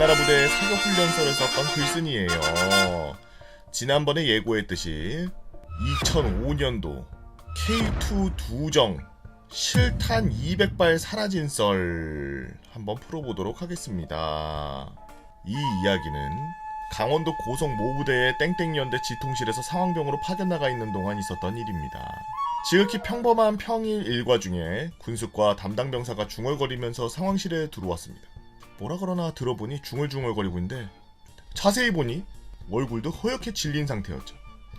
당나라 부대의 사격 훈련소를 썼던 글쓴이에요. 지난번에 예고했듯이 2005년도 K2 두정 실탄 200발 사라진 썰 한번 풀어보도록 하겠습니다. 이 이야기는 강원도 고성 모부대의 땡땡연대 지통실에서 상황병으로 파견 나가 있는 동안 있었던 일입니다. 지극히 평범한 평일 일과 중에 군수과 담당 병사가 중얼거리면서 상황실에 들어왔습니다. 뭐라 그러나 들어보니 중얼중얼거리고 있는데 자세히 보니 얼굴도 허옇게 질린 상태였죠.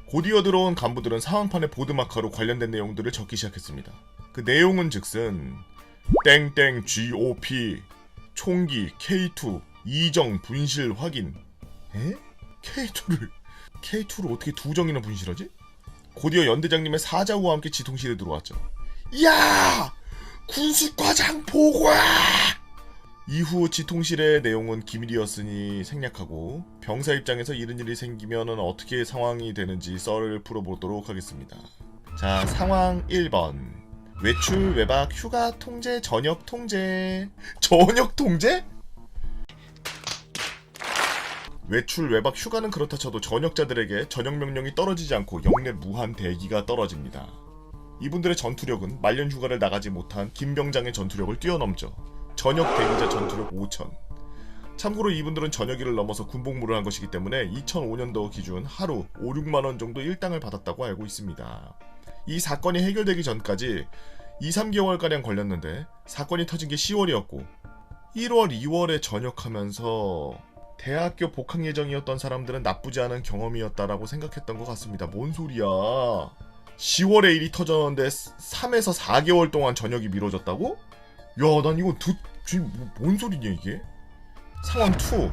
곧이어 들어온 간부들은 상황판에 보드마카로 관련된 내용들을 적기 시작했습니다. 그 내용은 즉슨 땡땡 GOP 총기 K2 이정 분실 확인. 에? K2를 어떻게 두 정이나 분실하지? 곧이어 연대장님의 사자우와 함께 지통실에 들어왔죠. 야! 군수과장 보고야! 이후 지통실의 내용은 기밀이었으니 생략하고 병사 입장에서 이런 일이 생기면 어떻게 상황이 되는지 썰을 풀어보도록 하겠습니다. 자, 상황 1번. 외출, 외박, 휴가, 통제, 저녁 통제. 저녁 통제? 외출, 외박, 휴가는 그렇다 쳐도 전역자들에게 전역 명령이 떨어지지 않고 영내 무한 대기가 떨어집니다. 이분들의 전투력은 말년 휴가를 나가지 못한 김병장의 전투력을 뛰어넘죠. 전역 대기자 전투력 5000. 참고로 이분들은 전역일을 넘어서 군복무를 한 것이기 때문에 2005년도 기준 하루 5, 6만원 정도 일당을 받았다고 알고 있습니다. 이 사건이 해결되기 전까지 2, 3개월가량 걸렸는데 사건이 터진 게 10월이었고 1월, 2월에 전역하면서 대학교 복학 예정이었던 사람들은 나쁘지 않은 경험이었다라고 생각했던 것 같습니다. 뭔 소리야. 10월에 일이 터졌는데 3에서 4개월 동안 전역이 미뤄졌다고? 야, 난 이거 뭔 소리냐 이게? 상황 2.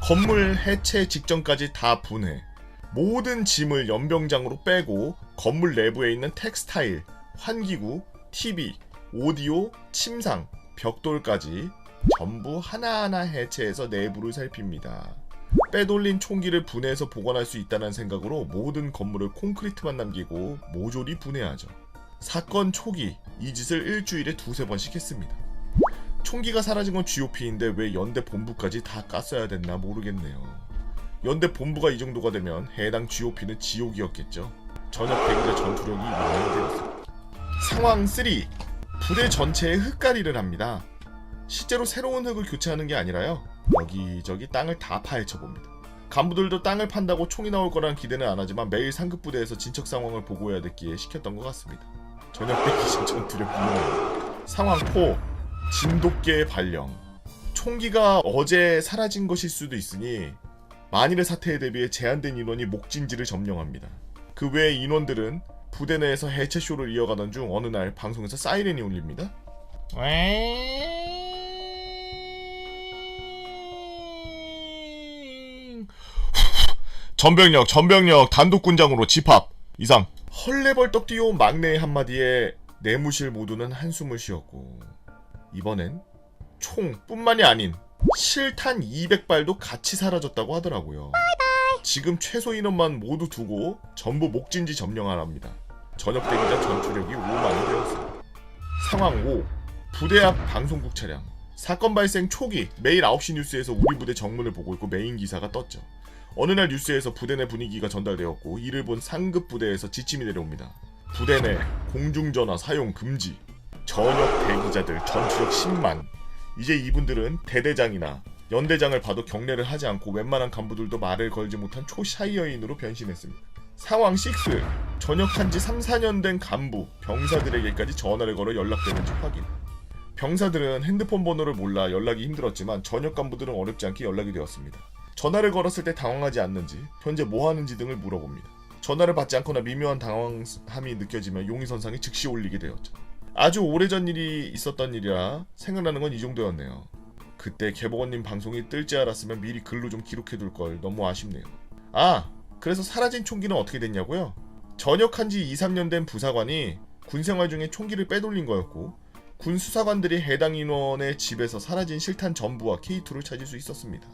건물 해체 직전까지 다 분해. 모든 짐을 연병장으로 빼고 건물 내부에 있는 텍스타일, 환기구, TV, 오디오, 침상, 벽돌까지 전부 하나하나 해체해서 내부를 살핍니다. 빼돌린 총기를 분해해서 보관할 수 있다는 생각으로 모든 건물을 콘크리트만 남기고 모조리 분해하죠. 사건 초기 이 짓을 일주일에 2-3번씩 했습니다. 총기가 사라진 건 GOP인데 왜 연대 본부까지 다 깠어야 됐나 모르겠네요. 연대 본부가 이 정도가 되면 해당 GOP는 지옥이었겠죠. 전역 대기자 전투력이 많이 되었습니다. 상황 3. 부대 전체에 흙가리를 합니다. 실제로 새로운 흙을 교체하는 게 아니라요, 여기저기 땅을 다 파헤쳐봅니다. 간부들도 땅을 판다고 총이 나올 거란 기대는 안 하지만 매일 상급 부대에서 진척 상황을 보고해야 됐기에 시켰던 것 같습니다. 전역 대기자 전투력 이용. 상황 4. 진돗개의 발령. 총기가 어제 사라진 것일 수도 있으니 만일의 사태에 대비해 제한된 인원이 목진지를 점령합니다. 그 외의 인원들은 부대 내에서 해체쇼를 이어가던 중 어느 날 방송에서 사이렌이 울립니다. 전병력 단독군장으로 집합. 이상. 헐레벌떡 뛰어온 막내의 한마디에 내무실 모두는 한숨을 쉬었고 이번엔 총뿐만이 아닌 실탄 200발도 같이 사라졌다고 하더라고요. 지금 최소 인원만 모두 두고 전부 목진지 점령하랍니다. 전역 대기자 전투력이 5만이 되었습니다. 상황 5. 부대 앞 방송국 차량. 사건 발생 초기 매일 9시 뉴스에서 우리 부대 정문을 보고 있고 메인 기사가 떴죠. 어느 날 뉴스에서 부대 내 분위기가 전달되었고 이를 본 상급 부대에서 지침이 내려옵니다. 부대 내 공중전화 사용 금지. 전역 대기자들 전투력 10만. 이제 이분들은 대대장이나 연대장을 봐도 경례를 하지 않고 웬만한 간부들도 말을 걸지 못한 초샤이어인으로 변신했습니다. 상황 6. 전역한 지 3, 4년 된 간부, 병사들에게까지 전화를 걸어 연락되는지 확인. 병사들은 핸드폰 번호를 몰라 연락이 힘들었지만 전역 간부들은 어렵지 않게 연락이 되었습니다. 전화를 걸었을 때 당황하지 않는지, 현재 뭐 하는지 등을 물어봅니다. 전화를 받지 않거나 미묘한 당황함이 느껴지면 용의선상에 즉시 올리게 되었죠. 아주 오래전 일이 있었던 일이라 생각나는 건 이 정도였네요. 그때 개복원님 방송이 뜰지 알았으면 미리 글로 좀 기록해둘 걸. 너무 아쉽네요. 아, 그래서 사라진 총기는 어떻게 됐냐고요? 전역한 지 2, 3년 된 부사관이 군생활 중에 총기를 빼돌린 거였고 군 수사관들이 해당 인원의 집에서 사라진 실탄 전부와 K2를 찾을 수 있었습니다.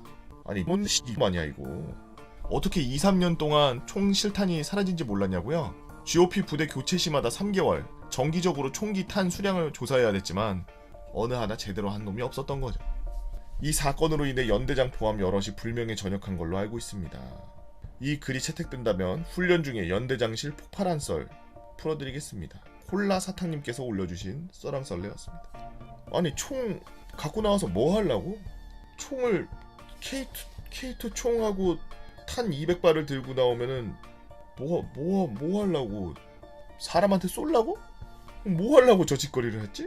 아니 뭔 씨만이야 이거. 어떻게 2, 3년 동안 총 실탄이 사라진지 몰랐냐고요? GOP 부대 교체 시마다 3개월 정기적으로 총기 탄 수량을 조사해야 됐지만 어느 하나 제대로 한 놈이 없었던 거죠. 이 사건으로 인해 연대장 포함 여럿이 불명예 전역한 걸로 알고 있습니다. 이 글이 채택된다면 훈련 중에 연대장실 폭발한 썰 풀어드리겠습니다. 콜라 사탕님께서 올려주신 썰랑썰레였습니다. 아니 총 갖고 나와서 뭐 하려고? 총을 K2 총하고 탄 200발을 들고 나오면은 뭐 하려고? 사람한테 쏠라고? 뭐 하려고 저 짓거리를 했지?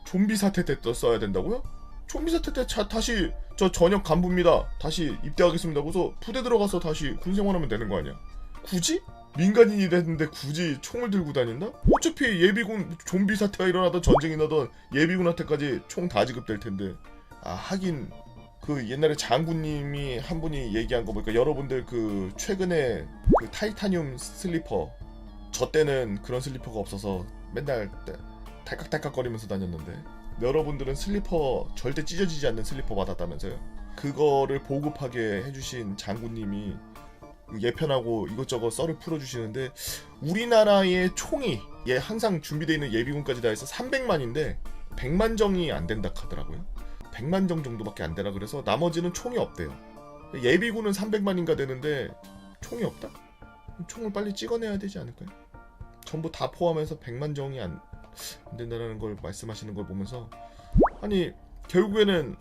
좀비 사태 때 써야 된다고요? 좀비 사태 때 다시 저 전역 간부입니다. 다시 입대하겠습니다. 그래서 부대 들어가서 다시 군 생활하면 되는 거 아니야? 굳이? 민간인이 됐는데 굳이 총을 들고 다닌다? 어차피 예비군 좀비 사태가 일어나던 전쟁이 나던 예비군한테까지 총 다 지급될 텐데. 하긴 그 옛날에 장군님이 한 분이 얘기한 거 보니까 여러분들 그 최근에 그 타이타늄 슬리퍼 저 때는 그런 슬리퍼가 없어서 맨날 탈깍탈깍거리면서 다녔는데 여러분들은 슬리퍼 절대 찢어지지 않는 슬리퍼 받았다면서요? 그거를 보급하게 해주신 장군님이 예편하고 이것저것 썰을 풀어주시는데 우리나라의 총이 항상 준비되어 있는 예비군까지 다 해서 300만인데 100만 정이 안 된다 하더라고요. 100만 정 정도밖에 안 되라 그래서 나머지는 총이 없대요. 예비군은 300만인가 되는데 총이 없다? 총을 빨리 찍어내야 되지 않을까요? 전부 다 포함해서 100만 정이 안 된다는 걸 말씀하시는 걸 보면서 아니 결국에는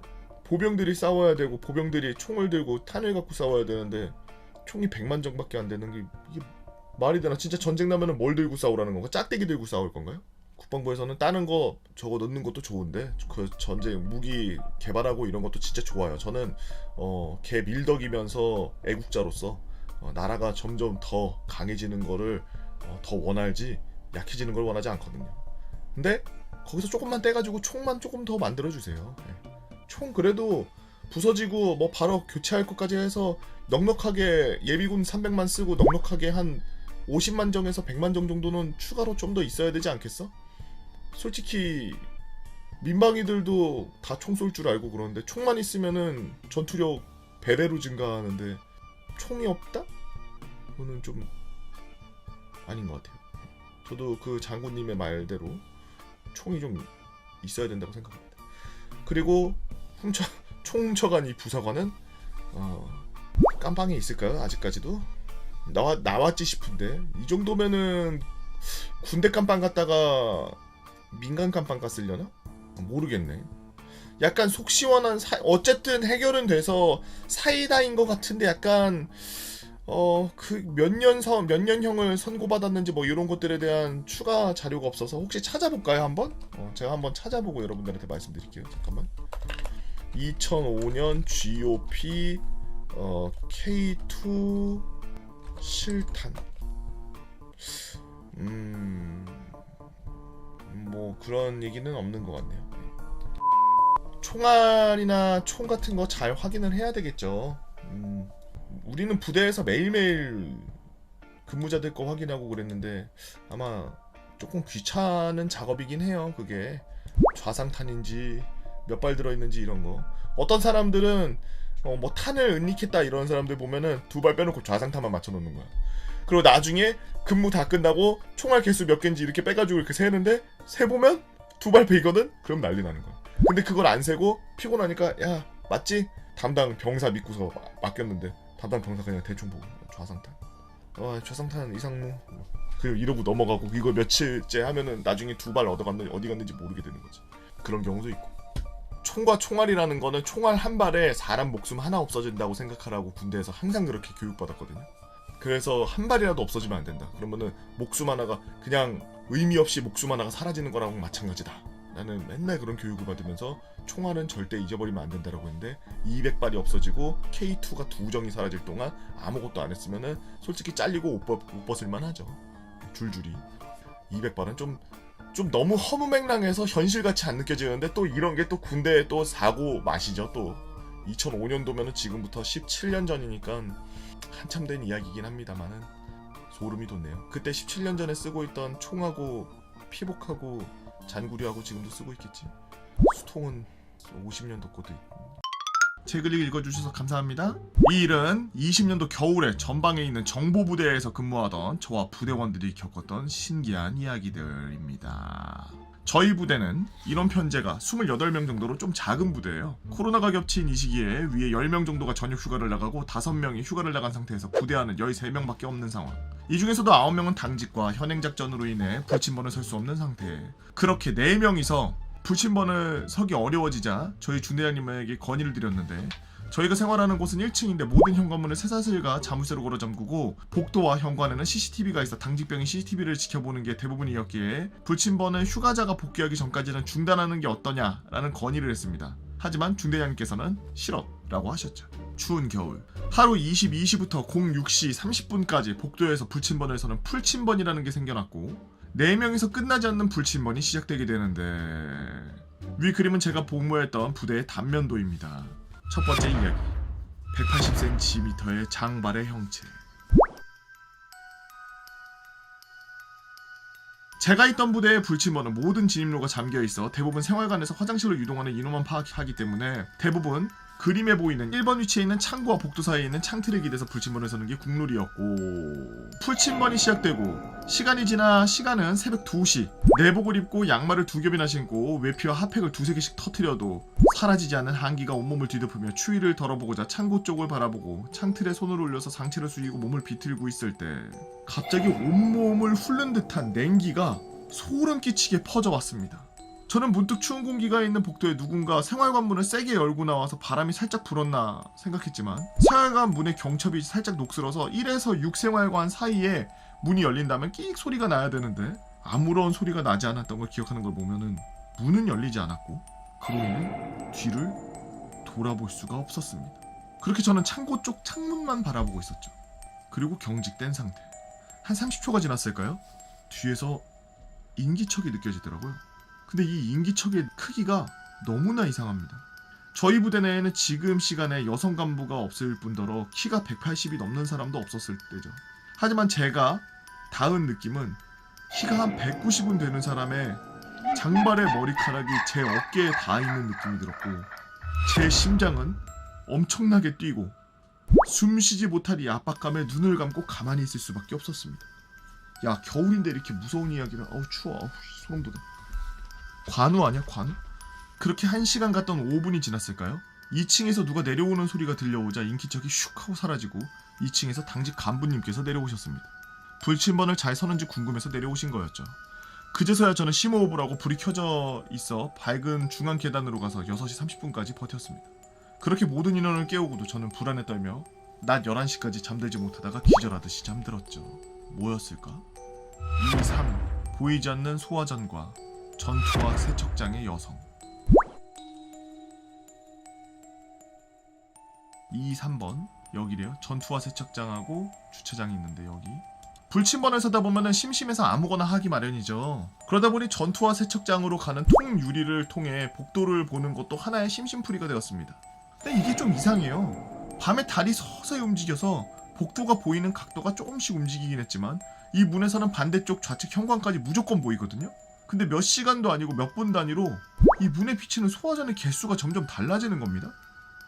보병들이 싸워야 되고 보병들이 총을 들고 탄을 갖고 싸워야 되는데 총이 100만 정밖에 안 되는 게 이게 말이 되나? 진짜 전쟁 나면은 뭘 들고 싸우라는 건가? 짝대기 들고 싸울 건가요? 국방부에서는 다른 거 저거 넣는 것도 좋은데 그 전쟁 무기 개발하고 이런 것도 진짜 좋아요. 저는 개 밀덕이면서 애국자로서 나라가 점점 더 강해지는 거를 더 원하지 약해지는 걸 원하지 않거든요. 근데 거기서 조금만 떼가지고 총만 조금 더 만들어주세요. 총 그래도 부서지고 뭐 바로 교체할 것까지 해서 넉넉하게 예비군 300만 쓰고 넉넉하게 한 50만 정에서 100만 정 정도는 추가로 좀 더 있어야 되지 않겠어? 솔직히 민방위들도 다 총 쏠 줄 알고 그러는데 총만 있으면은 전투력 배배로 증가하는데 총이 없다? 그거는 좀 아닌 것 같아요. 저도 그 장군님의 말대로 총이 좀 있어야 된다고 생각합니다. 그리고 총 훔쳐간 이 부사관은 깜방에 있을까요? 아직까지도? 나왔지 싶은데 이 정도면은 군대 깜방 갔다가 민간 깜방 갔으려나? 모르겠네. 약간 속 시원한 어쨌든 해결은 돼서 사이다인 것 같은데 약간 그 몇 년형을 선고받았는지 뭐 이런 것들에 대한 추가 자료가 없어서 혹시 찾아볼까요 한번? 제가 한번 찾아보고 여러분들한테 말씀드릴게요. 잠깐만. 2005년 GOP K2 실탄. 뭐 그런 얘기는 없는 것 같네요. 총알이나 총 같은 거 잘 확인을 해야 되겠죠. 우리는 부대에서 매일매일 근무자들 거 확인하고 그랬는데 아마 조금 귀찮은 작업이긴 해요. 그게 좌상탄인지 몇 발 들어있는지 이런 거. 어떤 사람들은 뭐 탄을 은닉했다 이런 사람들 보면은 2발 빼놓고 좌상탄만 맞춰놓는 거야. 그리고 나중에 근무 다 끝나고 총알 개수 몇 개인지 이렇게 빼가지고 이렇게 세는데 세보면 2발 베이거든? 그럼 난리 나는 거야. 근데 그걸 안 세고 피곤하니까 야 맞지? 담당 병사 믿고서 맡겼는데 담당 병사 그냥 대충 보고 좌상탄 좌상탄 이상무 그리고 이러고 넘어가고 이거 며칠째 하면은 나중에 2발 얻어갔는지 어디 갔는지 모르게 되는 거지. 그런 경우도 있고. 총과 총알이라는 거는 총알 한 발에 사람 목숨 하나 없어진다고 생각하라고 군대에서 항상 그렇게 교육받았거든요. 그래서 한 발이라도 없어지면 안 된다. 그러면은 목숨 하나가 그냥 의미 없이 목숨 하나가 사라지는 거랑 마찬가지다. 나는 맨날 그런 교육을 받으면서 총알은 절대 잊어버리면 안 된다라고 했는데 200발이 없어지고 K2가 2정이 사라질 동안 아무것도 안 했으면은 솔직히 잘리고 옷 벗을만 하죠. 줄줄이. 200발은 좀 너무 허무맹랑해서 현실같이 안 느껴지는데 또 이런 게 또 군대의 또 사고 맛이죠. 또 2005년도면은 지금부터 17년 전이니까 한참 된 이야기이긴 합니다만은 소름이 돋네요. 그때 17년 전에 쓰고 있던 총하고 피복하고 잔구류하고 지금도 쓰고 있겠지. 수통은 50년도 것도 있고. 제 글 읽어주셔서 감사합니다. 이 일은 20년도 겨울에 전방에 있는 정보부대에서 근무하던 저와 부대원들이 겪었던 신기한 이야기들입니다. 저희 부대는 인원 편제가 28명 정도로 좀 작은 부대예요. 코로나가 겹친 이 시기에 위에 10명 정도가 전역 휴가를 나가고 5명이 휴가를 나간 상태에서 부대 안은 13명밖에 없는 상황. 이 중에서도 9명은 당직과 현행작전으로 인해 불침번을 설 수 없는 상태. 그렇게 4명이서 불침번을 서기 어려워지자 저희 중대장님에게 건의를 드렸는데, 저희가 생활하는 곳은 1층인데 모든 현관문을 쇠사슬과 자물쇠로 걸어 잠그고 복도와 현관에는 CCTV가 있어 당직병이 CCTV를 지켜보는 게 대부분이었기에 불침번을 휴가자가 복귀하기 전까지는 중단하는 게 어떠냐라는 건의를 했습니다. 하지만 중대장님께서는 싫어 라고 하셨죠. 추운 겨울 하루 22시부터 06시 30분까지 복도에서 불침번을 서는 풀침번이라는 게 생겨났고 4명이서 끝나지 않는 불침번이 시작되게 되는데, 위 그림은 제가 복무했던 부대의 단면도입니다. 첫 번째 이야기, 180cm의 장발의 형체. 제가 있던 부대의 불침번은 모든 진입로가 잠겨있어 대부분 생활관에서 화장실로 이동하는 인원만 파악하기 때문에 대부분 그림에 보이는 1번 위치에 있는 창고와 복도 사이에 있는 창틀에 기대서 불침번을 서는 게 국룰이었고, 풀침번이 시작되고 시간이 지나 시간은 새벽 2시, 내복을 입고 양말을 2겹이나 신고 외피와 핫팩을 2-3개씩 터트려도 사라지지 않는 한기가 온몸을 뒤덮으며 추위를 덜어보고자 창고 쪽을 바라보고 창틀에 손을 올려서 상체를 숙이고 몸을 비틀고 있을 때 갑자기 온몸을 훑는 듯한 냉기가 소름 끼치게 퍼져왔습니다. 저는 문득 추운 공기가 있는 복도에 누군가 생활관 문을 세게 열고 나와서 바람이 살짝 불었나 생각했지만, 생활관 문의 경첩이 살짝 녹슬어서 1에서 6 생활관 사이에 문이 열린다면 끼익 소리가 나야 되는데 아무런 소리가 나지 않았던 걸 기억하는 걸 보면은 문은 열리지 않았고 그로 인해 뒤를 돌아볼 수가 없었습니다. 그렇게 저는 창고 쪽 창문만 바라보고 있었죠. 그리고 경직된 상태. 한 30초가 지났을까요? 뒤에서 인기척이 느껴지더라고요. 근데 이 인기척의 크기가 너무나 이상합니다. 저희 부대 내에는 지금 시간에 여성 간부가 없을 뿐더러 키가 180이 넘는 사람도 없었을 때죠. 하지만 제가 닿은 느낌은 키가 한 190은 되는 사람의 장발의 머리카락이 제 어깨에 닿아 있는 느낌이 들었고, 제 심장은 엄청나게 뛰고 숨쉬지 못할 이 압박감에 눈을 감고 가만히 있을 수밖에 없었습니다. 야, 겨울인데 이렇게 무서운 이야기를. 추워. 소름 돋아. 관우 아니야? 관우? 그렇게 1시간 갔던 5분이 지났을까요? 2층에서 누가 내려오는 소리가 들려오자 인기척이 슉 하고 사라지고 2층에서 당직 간부님께서 내려오셨습니다. 불침번을 잘 서는지 궁금해서 내려오신 거였죠. 그제서야 저는 심호흡을 불이 켜져 있어 밝은 중앙 계단으로 가서 6시 30분까지 버텼습니다. 그렇게 모든 인원을 깨우고도 저는 불안에 떨며 낮 11시까지 잠들지 못하다가 기절하듯이 잠들었죠. 뭐였을까? 2, 3. 보이지 않는 소화전과 전투와 세척장의 여성. 2, 3번 여기래요. 전투와 세척장하고 주차장이 있는데 여기. 불침번을 서다 보면은 심심해서 아무거나 하기 마련이죠. 그러다 보니 전투와 세척장으로 가는 통유리를 통해 복도를 보는 것도 하나의 심심풀이가 되었습니다. 근데 이게 좀 이상해요. 밤에 달이 서서히 움직여서 복도가 보이는 각도가 조금씩 움직이긴 했지만 이 문에서는 반대쪽 좌측 현관까지 무조건 보이거든요. 근데 몇 시간도 아니고 몇 분 단위로 이 문에 비치는 소화전의 개수가 점점 달라지는 겁니다.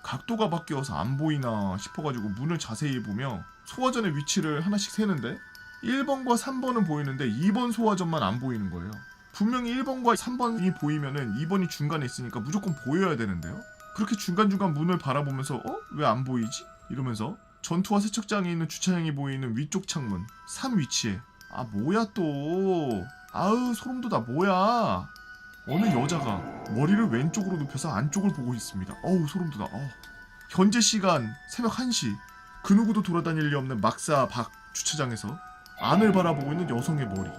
각도가 바뀌어서 안 보이나 싶어가지고 문을 자세히 보며 소화전의 위치를 하나씩 세는데 1번과 3번은 보이는데 2번 소화전만 안 보이는 거예요. 분명히 1번과 3번이 보이면은 2번이 중간에 있으니까 무조건 보여야 되는데요. 그렇게 중간중간 문을 바라보면서 왜 안 보이지? 이러면서 전투와 세척장에 있는 주차장이 보이는 위쪽 창문 3 위치에 뭐야 또 아우 소름 돋아. 뭐야, 어느 여자가 머리를 왼쪽으로 눕혀서 안쪽을 보고 있습니다. 소름 돋아. 현재 시간 새벽 1시, 그 누구도 돌아다닐 리 없는 막사 밖 주차장에서 안을 바라보고 있는 여성의 머리.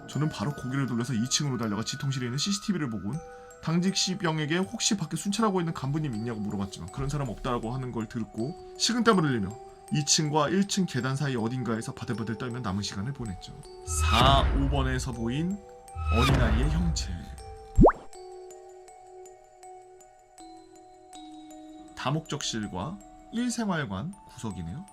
저는 바로 고개를 돌려서 2층으로 달려가 지통실에 있는 CCTV를 보곤 당직 시병에게 혹시 밖에 순찰하고 있는 간부님 있냐고 물어봤지만 그런 사람 없다라고 하는 걸 듣고 식은땀을 흘리며 2층과 1층 계단 사이 어딘가에서 바들바들 떨며 남은 시간을 보냈죠. 4, 5번에서 보인 어린아이의 형체. 다목적실과 1생활관 구석이네요.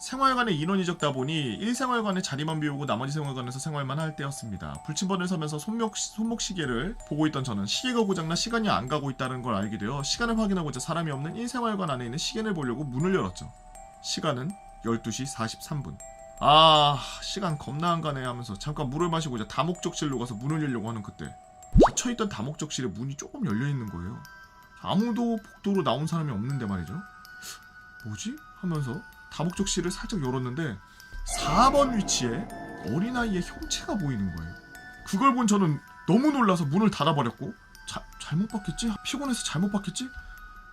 생활관에 인원이 적다 보니 1생활관에 자리만 비우고 나머지 생활관에서 생활만 할 때였습니다. 불침번을 서면서 손목 시계를 보고 있던 저는 시계가 고장나 시간이 안 가고 있다는 걸 알게 되어 시간을 확인하고자 사람이 없는 1생활관 안에 있는 시계를 보려고 문을 열었죠. 시간은 12시 43분. 시간 겁나 안 가네 하면서 잠깐 물을 마시고자 다목적실로 가서 문을 열려고 하는 그때 닫혀있던 다목적실에 문이 조금 열려있는 거예요. 아무도 복도로 나온 사람이 없는데 말이죠. 뭐지? 하면서 다목적실을 살짝 열었는데 4번 위치에 어린아이의 형체가 보이는 거예요. 그걸 본 저는 너무 놀라서 문을 닫아버렸고 잘못 봤겠지? 피곤해서 잘못 봤겠지?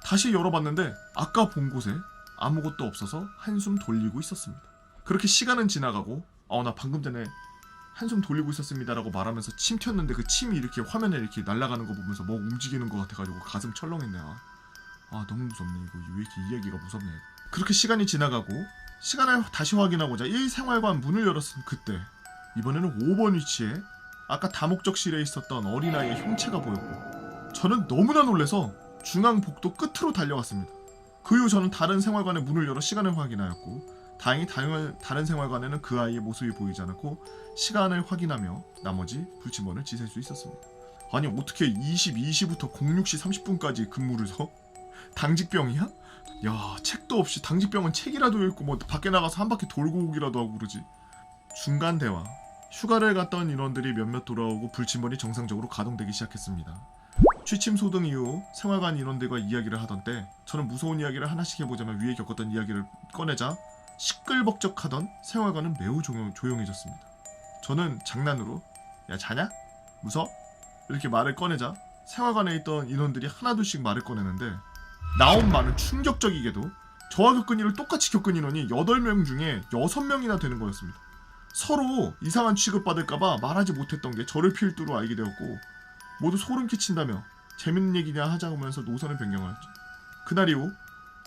다시 열어봤는데 아까 본 곳에 아무것도 없어서 한숨 돌리고 있었습니다. 그렇게 시간은 지나가고 나 방금 전에 한숨 돌리고 있었습니다라고 말하면서 침 튀었는데 그 침이 이렇게 화면에 이렇게 날아가는 거 보면서 뭐 움직이는 것 같아가지고 가슴 철렁했네. 너무 무섭네. 이거 왜 이렇게 이야기가 무섭네. 그렇게 시간이 지나가고 시간을 다시 확인하고자 1생활관 문을 열었을 그때 이번에는 5번 위치에 아까 다목적실에 있었던 어린아이의 형체가 보였고 저는 너무나 놀라서 중앙복도 끝으로 달려갔습니다. 그 이후 저는 다른 생활관의 문을 열어 시간을 확인하였고 다행히 다른 생활관에는 그 아이의 모습이 보이지 않았고 시간을 확인하며 나머지 불침번을 지셀 수 있었습니다. 아니 어떻게 22시부터 06시 30분까지 근무를 서? 당직병이야? 야 책도 없이 당직병은 책이라도 읽고 뭐 밖에 나가서 한 바퀴 돌고 오기라도 하고 그러지. 중간 대화. 휴가를 갔던 인원들이 몇몇 돌아오고 불침번이 정상적으로 가동되기 시작했습니다. 취침 소등 이후 생활관 인원들과 이야기를 하던 때 저는 무서운 이야기를 하나씩 해보자며 위에 겪었던 이야기를 꺼내자 시끌벅적하던 생활관은 매우 조용해졌습니다. 저는 장난으로 야 자냐? 무서? 이렇게 말을 꺼내자 생활관에 있던 인원들이 하나둘씩 말을 꺼내는데 나온 말은 충격적이게도 저와 겪은 일을 똑같이 겪은 인원이 8명 중에 6명이나 되는 거였습니다. 서로 이상한 취급받을까봐 말하지 못했던 게 저를 필두로 알게 되었고 모두 소름 끼친다며 재밌는 얘기냐 하자면서 노선을 변경하였죠. 그날 이후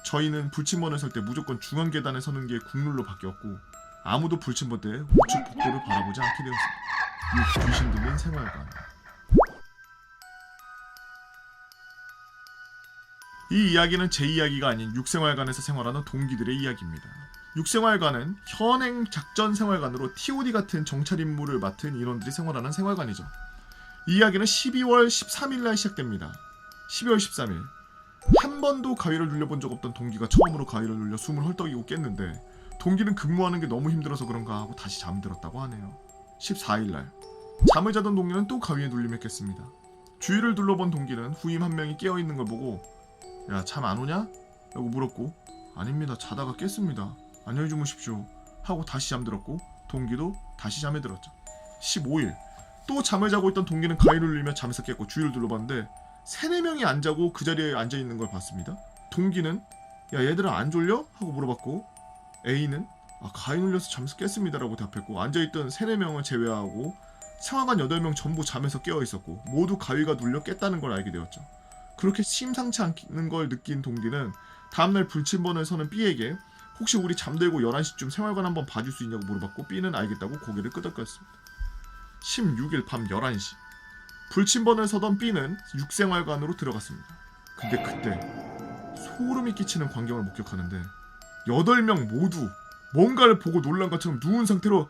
저희는 불침번을 설 때 무조건 중앙 계단에 서는 게 국룰로 바뀌었고 아무도 불침번 때 우측 복도를 바라보지 않게 되었습니다. 귀신 들린 생활관. 이 이야기는 제 이야기가 아닌 육생활관에서 생활하는 동기들의 이야기입니다. 육생활관은 현행 작전 생활관으로 TOD 같은 정찰 임무를 맡은 인원들이 생활하는 생활관이죠. 이 이야기는 12월 13일날 시작됩니다. 12월 13일 한 번도 가위를 눌려본 적 없던 동기가 처음으로 가위를 눌려 숨을 헐떡이고 깼는데 동기는 근무하는 게 너무 힘들어서 그런가 하고 다시 잠들었다고 하네요. 14일날 잠을 자던 동기는 또 가위에 눌림을 깼습니다. 주위를 둘러본 동기는 후임 한 명이 깨어있는 걸 보고 야 잠 안 오냐? 라고 물었고 아닙니다 자다가 깼습니다 안녕히 주무십시오 하고 다시 잠들었고 동기도 다시 잠에 들었죠. 15일 또 잠을 자고 있던 동기는 가위를 눌리며 잠에서 깼고 주위를 둘러봤는데 3-4명이 안 자고 그 자리에 앉아있는 걸 봤습니다. 동기는 야 얘들아 안 졸려? 하고 물어봤고 A는 가위 눌려서 잠에서 깼습니다 라고 답했고 앉아있던 3-4명을 제외하고 생활관 8명 전부 잠에서 깨어있었고 모두 가위가 눌려 깼다는 걸 알게 되었죠. 그렇게 심상치 않는 걸 느낀 동기는 다음날 불침번을 서는 B에게 혹시 우리 잠들고 11시쯤 생활관 한번 봐줄 수 있냐고 물어봤고 B는 알겠다고 고개를 끄덕였습니다. 16일 밤 11시 불침번을 서던 B는 육생활관으로 들어갔습니다. 근데 그때 소름이 끼치는 광경을 목격하는데 8명 모두 뭔가를 보고 놀란 것처럼 누운 상태로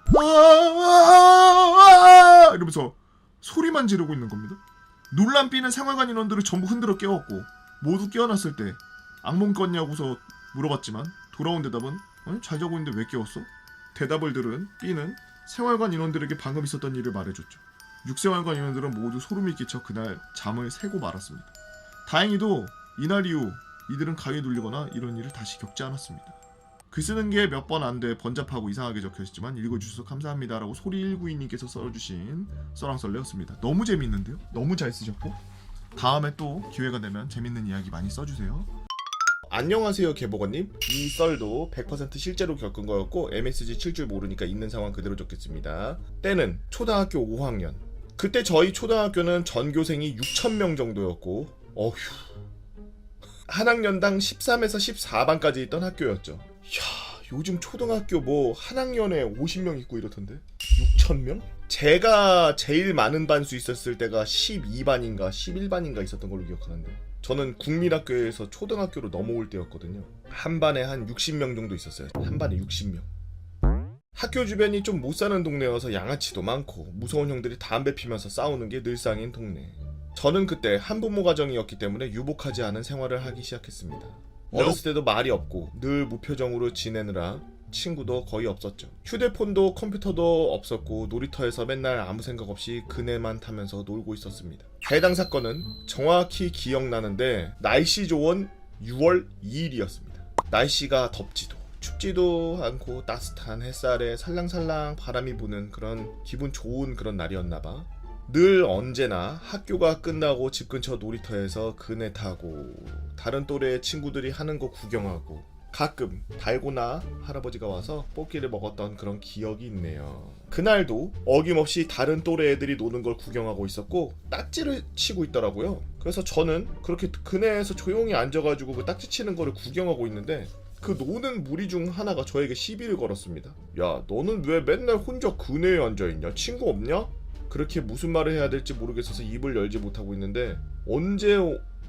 이러면서 소리만 지르고 있는 겁니다. 놀란 B는 생활관 인원들을 전부 흔들어 깨웠고 모두 깨어났을 때 악몽 꿨냐고서 물어봤지만 돌아온 대답은 잘 자고 있는데 왜 깨웠어? 대답을 들은 B는 생활관 인원들에게 방금 있었던 일을 말해줬죠. 육생활관 인원들은 모두 소름이 끼쳐 그날 잠을 새고 말았습니다. 다행히도 이날 이후 이들은 가위에 눌리거나 이런 일을 다시 겪지 않았습니다. 글 쓰는 게 몇 번 안 돼 번잡하고 이상하게 적혀있지만 읽어주셔서 감사합니다 라고 소리192님께서 써주신 써랑썰레였습니다. 너무 재밌는데요? 너무 잘 쓰셨고 다음에 또 기회가 되면 재밌는 이야기 많이 써주세요. 안녕하세요 개보건님. 이 썰도 100% 실제로 겪은 거였고 MSG 칠 줄 모르니까 있는 상황 그대로 적겠습니다. 때는 초등학교 5학년. 그때 저희 초등학교는 전교생이 6,000명 정도였고 어휴 한 학년당 13에서 14반까지 있던 학교였죠. 이야 요즘 초등학교 뭐 한 학년에 50명 있고 이렇던데 6,000명? 제가 제일 많은 반수 있었을 때가 12반인가 11반인가 있었던 걸로 기억하는데 저는 국민학교에서 초등학교로 넘어올 때였거든요. 한 반에 한 60명 정도 있었어요. 한 반에 60명. 학교 주변이 좀 못 사는 동네여서 양아치도 많고 무서운 형들이 담배 피면서 싸우는 게 늘상인 동네. 저는 그때 한부모 가정이었기 때문에 유복하지 않은 생활을 하기 시작했습니다. 어렸을 때도 말이 없고 늘 무표정으로 지내느라 친구도 거의 없었죠. 휴대폰도 컴퓨터도 없었고 놀이터에서 맨날 아무 생각 없이 그네만 타면서 놀고 있었습니다. 해당 사건은 정확히 기억나는데 날씨 좋은 6월 2일이었습니다. 날씨가 덥지도 춥지도 않고 따뜻한 햇살에 살랑살랑 바람이 부는 그런 기분 좋은 그런 날이었나봐. 늘 언제나 학교가 끝나고 집 근처 놀이터에서 그네 타고 다른 또래의 친구들이 하는 거 구경하고 가끔 달고나 할아버지가 와서 뽑기를 먹었던 그런 기억이 있네요. 그날도 어김없이 다른 또래 애들이 노는 걸 구경하고 있었고 딱지를 치고 있더라고요. 그래서 저는 그렇게 그네에서 조용히 앉아가지고 그 딱지 치는 거를 구경하고 있는데 그 노는 무리 중 하나가 저에게 시비를 걸었습니다. 야, 너는 왜 맨날 혼자 그네에 앉아있냐? 친구 없냐? 그렇게 무슨 말을 해야 될지 모르겠어서 입을 열지 못하고 있는데 언제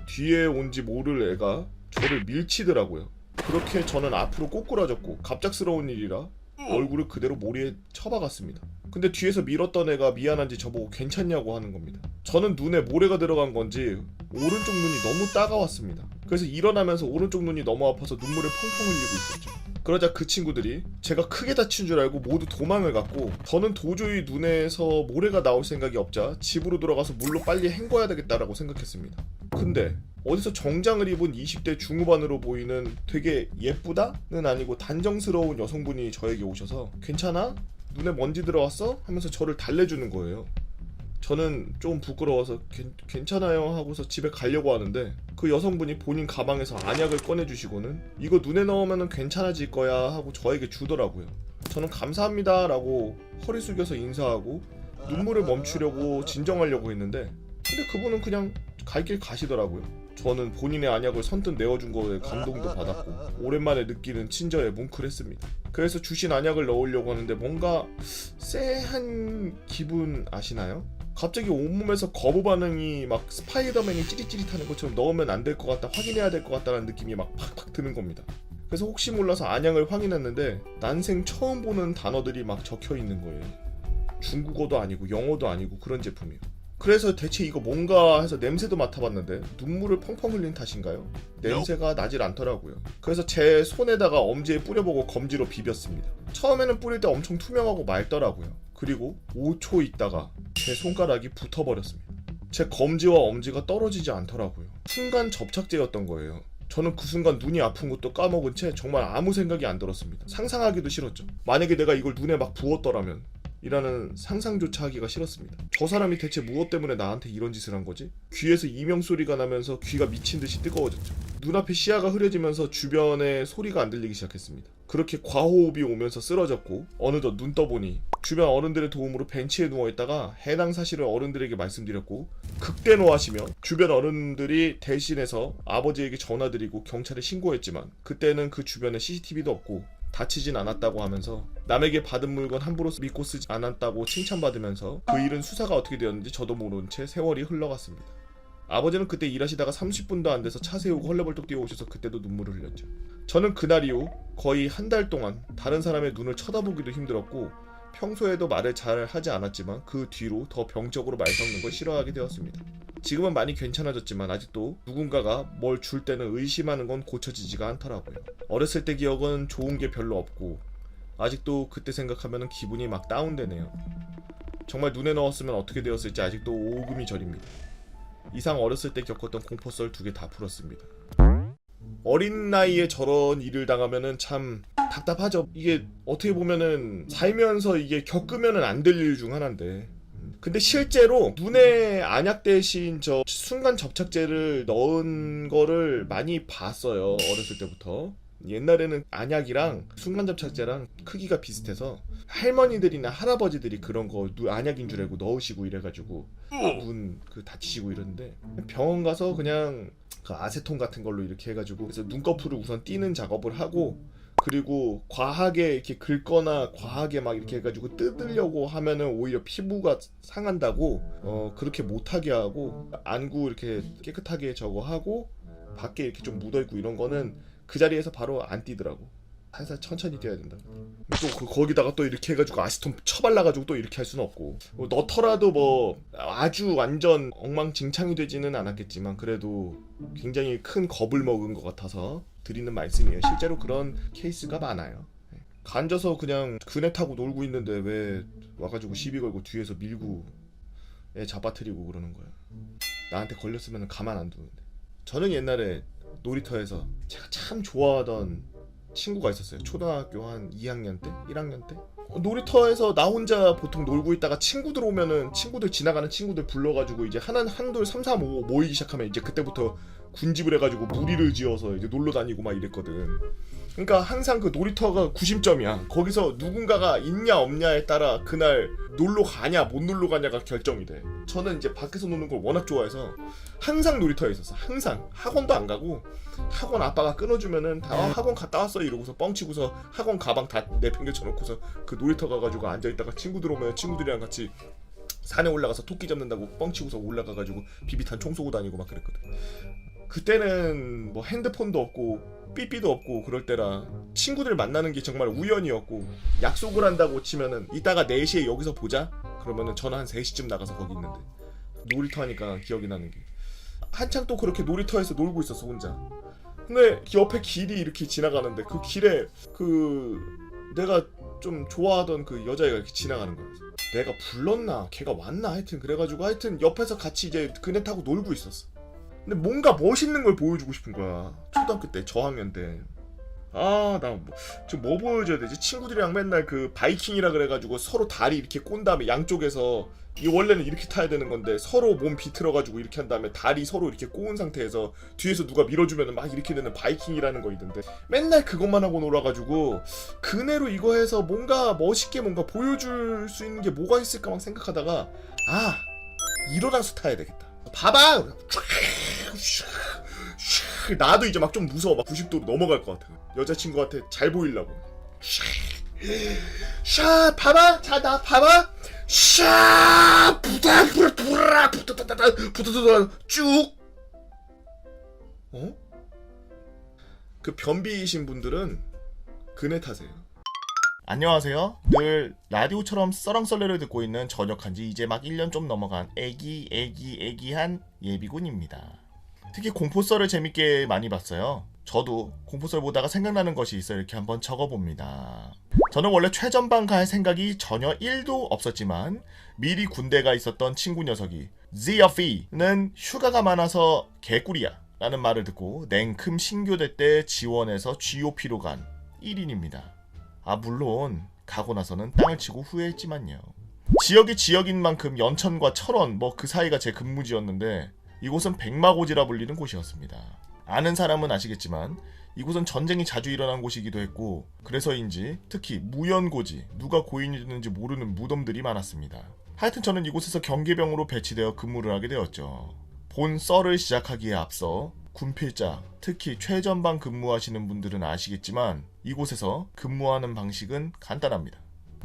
뒤에 온지 모를 애가 저를 밀치더라고요. 그렇게 저는 앞으로 꼬꾸라졌고 갑작스러운 일이라 얼굴을 그대로 모리에 쳐박았습니다. 근데 뒤에서 밀었던 애가 미안한지 저보고 괜찮냐고 하는 겁니다. 저는 눈에 모래가 들어간 건지 오른쪽 눈이 너무 따가웠습니다. 그래서 일어나면서 오른쪽 눈이 너무 아파서 눈물을 펑펑 흘리고 있었죠. 그러자 그 친구들이 제가 크게 다친 줄 알고 모두 도망을 갔고 저는 도저히 눈에서 모래가 나올 생각이 없자 집으로 돌아가서 물로 빨리 헹궈야 되겠다라고 생각했습니다. 근데 어디서 정장을 입은 20대 중후반으로 보이는 되게 예쁘다는 아니고 단정스러운 여성분이 저에게 오셔서 괜찮아? 눈에 먼지 들어왔어? 하면서 저를 달래주는 거예요. 저는 좀 부끄러워서 괜찮아요 하고서 집에 가려고 하는데 그 여성분이 본인 가방에서 안약을 꺼내주시고는 이거 눈에 넣으면 괜찮아질 거야 하고 저에게 주더라고요. 저는 감사합니다 라고 허리 숙여서 인사하고 눈물을 멈추려고 진정하려고 했는데 근데 그분은 그냥 갈 길 가시더라고요. 저는 본인의 안약을 선뜻 내어준 거에 감동도 받았고 오랜만에 느끼는 친절에 뭉클했습니다. 그래서 주신 안약을 넣으려고 하는데 뭔가 쎄한 기분 아시나요? 갑자기 온몸에서 거부 반응이 막 스파이더맨이 찌릿찌릿하는 것처럼 넣으면 안 될 것 같다, 확인해야 될 것 같다는 느낌이 막 팍팍 드는 겁니다. 그래서 혹시 몰라서 안약을 확인했는데 난생 처음 보는 단어들이 막 적혀 있는 거예요. 중국어도 아니고 영어도 아니고 그런 제품이에요. 그래서 대체 이거 뭔가 해서 냄새도 맡아봤는데 눈물을 펑펑 흘린 탓인가요? 냄새가 나질 않더라고요. 그래서 제 손에다가 엄지에 뿌려보고 검지로 비볐습니다. 처음에는 뿌릴 때 엄청 투명하고 맑더라고요. 그리고 5초 있다가 제 손가락이 붙어버렸습니다. 제 검지와 엄지가 떨어지지 않더라고요. 순간 접착제였던 거예요. 저는 그 순간 눈이 아픈 것도 까먹은 채 정말 아무 생각이 안 들었습니다. 상상하기도 싫었죠. 만약에 내가 이걸 눈에 막 부었더라면 이라는 상상조차 하기가 싫었습니다. 저 사람이 대체 무엇 때문에 나한테 이런 짓을 한 거지? 귀에서 이명소리가 나면서 귀가 미친 듯이 뜨거워졌죠. 눈앞에 시야가 흐려지면서 주변에 소리가 안 들리기 시작했습니다. 그렇게 과호흡이 오면서 쓰러졌고 어느덧 눈 떠보니 주변 어른들의 도움으로 벤치에 누워있다가 해당 사실을 어른들에게 말씀드렸고 극대노하시며 주변 어른들이 대신해서 아버지에게 전화드리고 경찰에 신고했지만 그때는 그 주변에 CCTV도 없고 다치진 않았다고 하면서 남에게 받은 물건 함부로 믿고 쓰지 않았다고 칭찬받으면서 그 일은 수사가 어떻게 되었는지 저도 모른 채 세월이 흘러갔습니다. 아버지는 그때 일하시다가 30분도 안 돼서 차 세우고 헐레벌떡 뛰어오셔서 그때도 눈물을 흘렸죠. 저는 그날 이후 거의 한 달 동안 다른 사람의 눈을 쳐다보기도 힘들었고 평소에도 말을 잘 하지 않았지만 그 뒤로 더 병적으로 말 섞는 걸 싫어하게 되었습니다. 지금은 많이 괜찮아졌지만 아직도 누군가가 뭘 줄 때는 의심하는 건 고쳐지지가 않더라고요. 어렸을 때 기억은 좋은 게 별로 없고 아직도 그때 생각하면 기분이 막 다운되네요. 정말 눈에 넣었으면 어떻게 되었을지 아직도 오금이 저립니다. 이상 어렸을 때 겪었던 공포썰 2개 다 풀었습니다. 어린 나이에 저런 일을 당하면은 참 답답하죠. 이게 어떻게 보면은 살면서 이게 겪으면은 안 될 일 중 하나인데 근데 실제로 눈에 안약 대신 저 순간 접착제를 넣은 거를 많이 봤어요. 어렸을 때부터. 옛날에는 안약이랑 순간 접착제랑 크기가 비슷해서 할머니들이나 할아버지들이 그런 거 안약인 줄 알고 넣으시고 이래가지고 눈 그 다치시고 이러는데 병원 가서 그냥 그 아세톤 같은 걸로 이렇게 해가지고 그래서 눈꺼풀을 우선 띄는 작업을 하고 그리고 과하게 이렇게 긁거나 과하게 막 이렇게 해가지고 뜯으려고 하면은 오히려 피부가 상한다고 그렇게 못하게 하고 안구 이렇게 깨끗하게 저거 하고 밖에 이렇게 좀 묻어있고 이런 거는 그 자리에서 바로 안 띄더라고. 살살 천천히 띄어야 된다. 또 거기다가 또 이렇게 해가지고 아시톤 쳐발라가지고 또 이렇게 할 수는 없고 넣더라도 뭐 아주 완전 엉망진창이 되지는 않았겠지만 그래도 굉장히 큰 겁을 먹은 것 같아서 드리는 말씀이에요. 실제로 그런 케이스가 많아요. 간져서 그냥 그네 타고 놀고 있는데 왜 와가지고 시비 걸고 뒤에서 밀고 애 잡아뜨리고 그러는 거야. 나한테 걸렸으면 가만 안 두는데. 저는 옛날에 놀이터에서 제가 참 좋아하던 친구가 있었어요. 초등학교 한 2학년 때? 1학년 때? 놀이터에서 나 혼자 보통 놀고 있다가 친구들 오면은 친구들 지나가는 친구들 불러가지고 이제 한둘 3, 4, 5 모이기 시작하면 이제 그때부터 군집을 해가지고 무리를 지어서 이제 놀러 다니고 막 이랬거든. 그러니까 항상 그 놀이터가 구심점이야. 거기서 누군가가 있냐 없냐에 따라 그날 놀러 가냐 못 놀러 가냐가 결정이 돼. 저는 이제 밖에서 노는 걸 워낙 좋아해서 항상 놀이터에 있었어. 항상 학원도 안 가고 학원 아빠가 끊어주면은 다 학원 갔다 왔어 이러고서 뻥치고서 학원 가방 다 내팽개쳐놓고서 그 놀이터 가가지고 앉아있다가 친구들 오면 친구들이랑 같이 산에 올라가서 토끼 잡는다고 뻥치고서 올라가가지고 비비탄 총 쏘고 다니고 막 그랬거든. 그때는 뭐 핸드폰도 없고 삐삐도 없고 그럴 때라 친구들 만나는 게 정말 우연이었고, 약속을 한다고 치면은 이따가 4시에 여기서 보자 그러면은 저는 한 3시쯤 나가서 거기 있는데, 놀이터 하니까 기억이 나는 게 한창 또 그렇게 놀이터에서 놀고 있었어 혼자. 근데 옆에 길이 이렇게 지나가는데 그 길에 그 내가 좀 좋아하던 그 여자애가 이렇게 지나가는 거야. 내가 불렀나 걔가 왔나 하여튼 그래가지고 하여튼 옆에서 같이 이제 그네 타고 놀고 있었어. 근데 뭔가 멋있는 걸 보여주고 싶은 거야. 초등학교 때 저학년 때. 나 뭐 보여줘야 되지? 친구들이랑 맨날 그 바이킹이라 그래가지고 서로 다리 이렇게 꼰 다음에 양쪽에서, 이 원래는 이렇게 타야 되는 건데 서로 몸 비틀어가지고 이렇게 한 다음에 다리 서로 이렇게 꼬은 상태에서 뒤에서 누가 밀어주면은 막 이렇게 되는 바이킹이라는 거 있는데, 맨날 그것만 하고 놀아가지고 그네로 이거 해서 뭔가 멋있게 뭔가 보여줄 수 있는 게 뭐가 있을까 막 생각하다가 이로랑수 타야 되겠다. 봐봐! 나도 이제 막 좀 무서워. 막 90도로 넘어갈 것 같아. 여자친구한테 잘 보이려고. 샤, 봐봐! 자, 나 봐봐! 샤! 쭉! 그 변비이신 분들은 그네 타세요. 안녕하세요. 늘 라디오처럼 썰렁썰레를 듣고 있는 전역한지 이제 막 1년 좀 넘어간 애기한 예비군입니다. 특히 공포썰을 재밌게 많이 봤어요. 저도 공포썰 보다가 생각나는 것이 있어 이렇게 한번 적어봅니다. 저는 원래 최전방 갈 생각이 전혀 1도 없었지만 미리 군대가 있었던 친구 녀석이 지어피는 휴가가 많아서 개꿀이야 라는 말을 듣고 냉큼 신교대 때 지원해서 GOP로 간 1인입니다. 물론 가고 나서는 땅을 치고 후회했지만요. 지역이 지역인 만큼 연천과 철원 뭐 그 사이가 제 근무지였는데 이곳은 백마고지라 불리는 곳이었습니다. 아는 사람은 아시겠지만 이곳은 전쟁이 자주 일어난 곳이기도 했고, 그래서인지 특히 무연고지, 누가 고인이 됐는지 모르는 무덤들이 많았습니다. 하여튼 저는 이곳에서 경계병으로 배치되어 근무를 하게 되었죠. 본 썰을 시작하기에 앞서 군필자, 특히 최전방 근무하시는 분들은 아시겠지만 이곳에서 근무하는 방식은 간단합니다.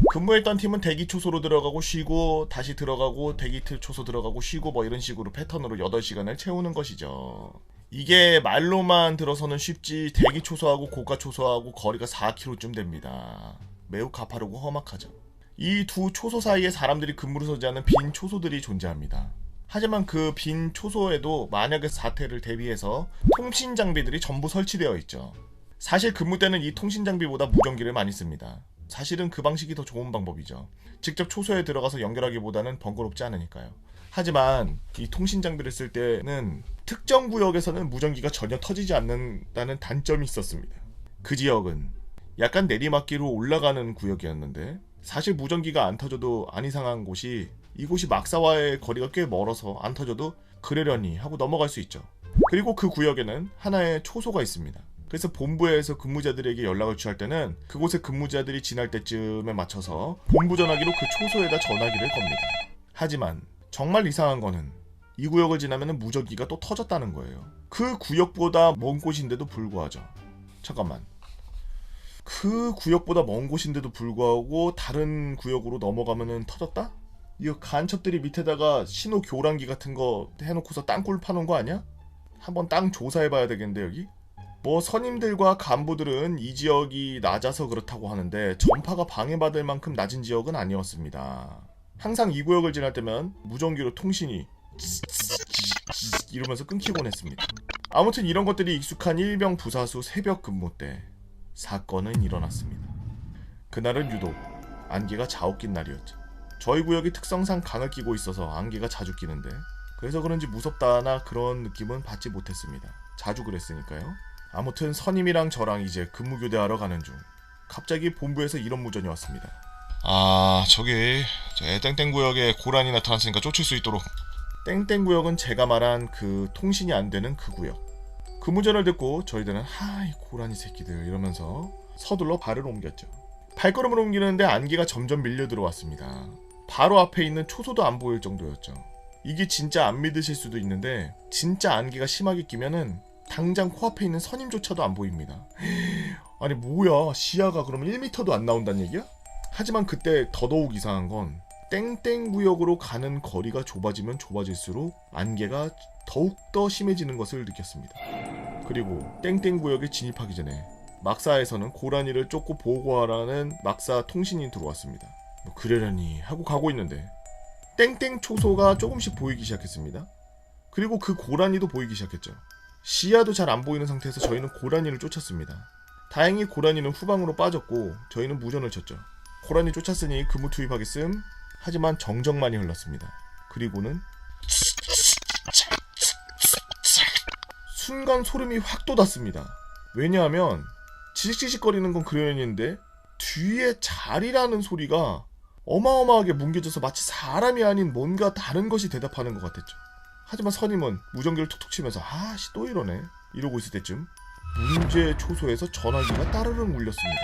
근무했던 팀은 대기 초소로 들어가고 쉬고 다시 들어가고 대기 초소 들어가고 쉬고 뭐 이런 식으로 패턴으로 8시간을 채우는 것이죠. 이게 말로만 들어서는 쉽지 대기 초소하고 고가 초소하고 거리가 4km쯤 됩니다. 매우 가파르고 험악하죠. 이 두 초소 사이에 사람들이 근무를 서지 않은 빈 초소들이 존재합니다. 하지만 그 빈 초소에도 만약의 사태를 대비해서 통신 장비들이 전부 설치되어 있죠. 사실 근무 때는 이 통신 장비보다 무전기를 많이 씁니다. 사실은 그 방식이 더 좋은 방법이죠. 직접 초소에 들어가서 연결하기보다는 번거롭지 않으니까요. 하지만 이 통신 장비를 쓸 때는 특정 구역에서는 무전기가 전혀 터지지 않는다는 단점이 있었습니다. 그 지역은 약간 내리막길로 올라가는 구역이었는데 사실 무전기가 안 터져도 안 이상한 곳이, 이곳이 막사와의 거리가 꽤 멀어서 안 터져도 그러려니 하고 넘어갈 수 있죠. 그리고 그 구역에는 하나의 초소가 있습니다. 그래서 본부에서 근무자들에게 연락을 취할 때는 그곳에 근무자들이 지날 때쯤에 맞춰서 본부 전화기로 그 초소에다 전화기를 겁니다. 하지만 정말 이상한 거는 이 구역을 지나면 무전기가 또 터졌다는 거예요. 그 구역보다 먼 곳인데도 불구하죠. 잠깐만. 그 구역보다 먼 곳인데도 불구하고 다른 구역으로 넘어가면은 터졌다? 이거 간첩들이 밑에다가 신호 교란기 같은 거 해놓고서 땅굴 파놓은 거 아니야? 한번 땅 조사해봐야 되겠는데 여기? 뭐 선임들과 간부들은 이 지역이 낮아서 그렇다고 하는데 전파가 방해받을 만큼 낮은 지역은 아니었습니다. 항상 이 구역을 지날 때면 무전기로 통신이 이러면서 끊기곤 했습니다. 아무튼 이런 것들이 익숙한 일병 부사수 새벽 근무 때 사건은 일어났습니다. 그날은 유독 안개가 자욱 낀 날이었죠. 저희 구역이 특성상 강을 끼고 있어서 안개가 자주 끼는데 그래서 그런지 무섭다나 그런 느낌은 받지 못했습니다. 자주 그랬으니까요. 아무튼 선임이랑 저랑 이제 근무 교대하러 가는 중 갑자기 본부에서 이런 무전이 왔습니다. 저기 땡땡 구역에 고란이 나타났으니까 쫓을 수 있도록. 땡땡 구역은 제가 말한 그 통신이 안 되는 그 구역. 그 무전을 듣고 저희들은 하이 고란이 새끼들 이러면서 서둘러 발을 옮겼죠. 발걸음을 옮기는데 안개가 점점 밀려 들어왔습니다. 바로 앞에 있는 초소도 안 보일 정도였죠. 이게 진짜 안 믿으실 수도 있는데 진짜 안개가 심하게 끼면은 당장 코앞에 있는 선임조차도 안 보입니다. 아니 뭐야, 시야가 그러면 1m도 안 나온다는 얘기야? 하지만 그때 더더욱 이상한 건 땡땡 구역으로 가는 거리가 좁아지면 좁아질수록 안개가 더욱더 심해지는 것을 느꼈습니다. 그리고 땡땡 구역에 진입하기 전에 막사에서는 고라니를 쫓고 보고하라는 막사 통신이 들어왔습니다. 뭐 그러려니 하고 가고 있는데 땡땡 초소가 조금씩 보이기 시작했습니다. 그리고 그 고라니도 보이기 시작했죠. 시야도 잘 안 보이는 상태에서 저희는 고라니를 쫓았습니다. 다행히 고라니는 후방으로 빠졌고 저희는 무전을 쳤죠. 고라니 쫓았으니 근무 투입하겠음. 하지만 정적만이 흘렀습니다. 그리고는 순간 소름이 확 돋았습니다. 왜냐하면 지직지직거리는 건 그려있는데 뒤에 자리라는 소리가 어마어마하게 뭉개져서 마치 사람이 아닌 뭔가 다른 것이 대답하는 것 같았죠. 하지만 선임은 무전기를 툭툭 치면서 아씨 또 이러네 이러고 있을 때쯤 문제 초소에서 전화기가 따르릉 울렸습니다.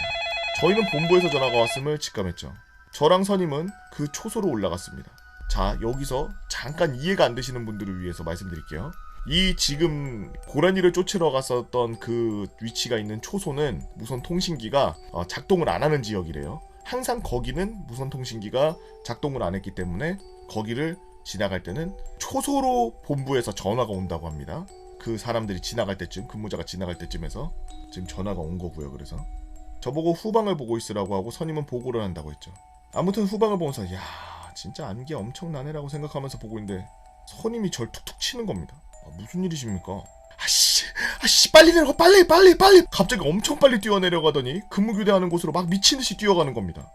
저희는 본부에서 전화가 왔음을 직감했죠. 저랑 선임은 그 초소로 올라갔습니다. 자, 여기서 잠깐 이해가 안 되시는 분들을 위해서 말씀드릴게요. 이 지금 고라니를 쫓으러 갔었던 그 위치가 있는 초소는 무선 통신기가 작동을 안 하는 지역이래요. 항상 거기는 무선 통신기가 작동을 안 했기 때문에 거기를 지나갈 때는 초소로 본부에서 전화가 온다고 합니다. 그 사람들이 지나갈 때쯤, 근무자가 지나갈 때쯤에서 지금 전화가 온 거고요. 그래서 저보고 후방을 보고 있으라고 하고 선임은 보고를 한다고 했죠. 아무튼 후방을 보면서 야 진짜 안개 엄청나네라고 생각하면서 보고 있는데 선임이 절 툭툭 치는 겁니다. 무슨 일이십니까? 아씨 빨리 내려가 빨리 갑자기 엄청 빨리 뛰어내려가더니 근무교대하는 곳으로 막 미친듯이 뛰어가는 겁니다.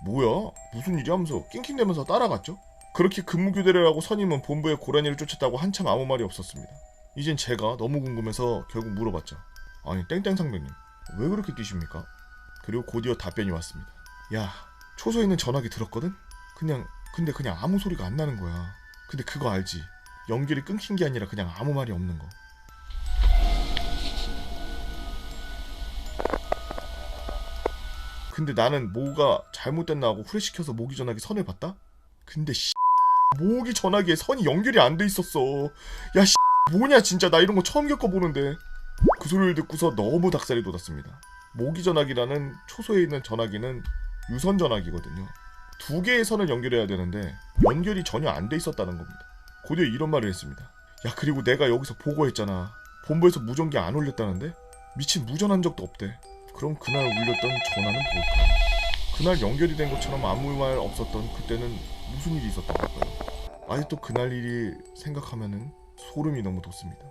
뭐야 무슨 일이 하면서 낑낑대면서 따라갔죠. 그렇게 근무교대를 하고 선임은 본부에 고라니를 쫓았다고 한참 아무 말이 없었습니다. 이젠 제가 너무 궁금해서 결국 물어봤죠. 아니 땡땡 상병님 왜 그렇게 뛰십니까? 그리고 곧이어 답변이 왔습니다. 야 초소에 있는 전화기 들었거든? 근데 그냥 아무 소리가 안 나는 거야. 근데 그거 알지? 연결이 끊긴 게 아니라 그냥 아무 말이 없는 거. 근데 나는 뭐가 잘못됐나 하고 후레시켜서 모기 전화기 선을 봤다? 근데 모기 전화기에 선이 연결이 안 돼 있었어. 야 뭐냐 진짜 나 이런 거 처음 겪어보는데. 그 소리를 듣고서 너무 닭살이 돋았습니다. 모기 전화기라는 초소에 있는 전화기는 유선 전화기거든요. 2개의 선을 연결해야 되는데 연결이 전혀 안 돼 있었다는 겁니다. 곧이어 이런 말을 했습니다. 야 그리고 내가 여기서 보고했잖아. 본부에서 무전기 안 울렸다는데? 미친 무전한 적도 없대. 그럼 그날 울렸던 전화는 뭘까? 그날 연결이 된 것처럼 아무 말 없었던 그때는 무슨 일이 있었던 걸까요? 아직도 그날 일이 생각하면은 소름이 너무 돋습니다.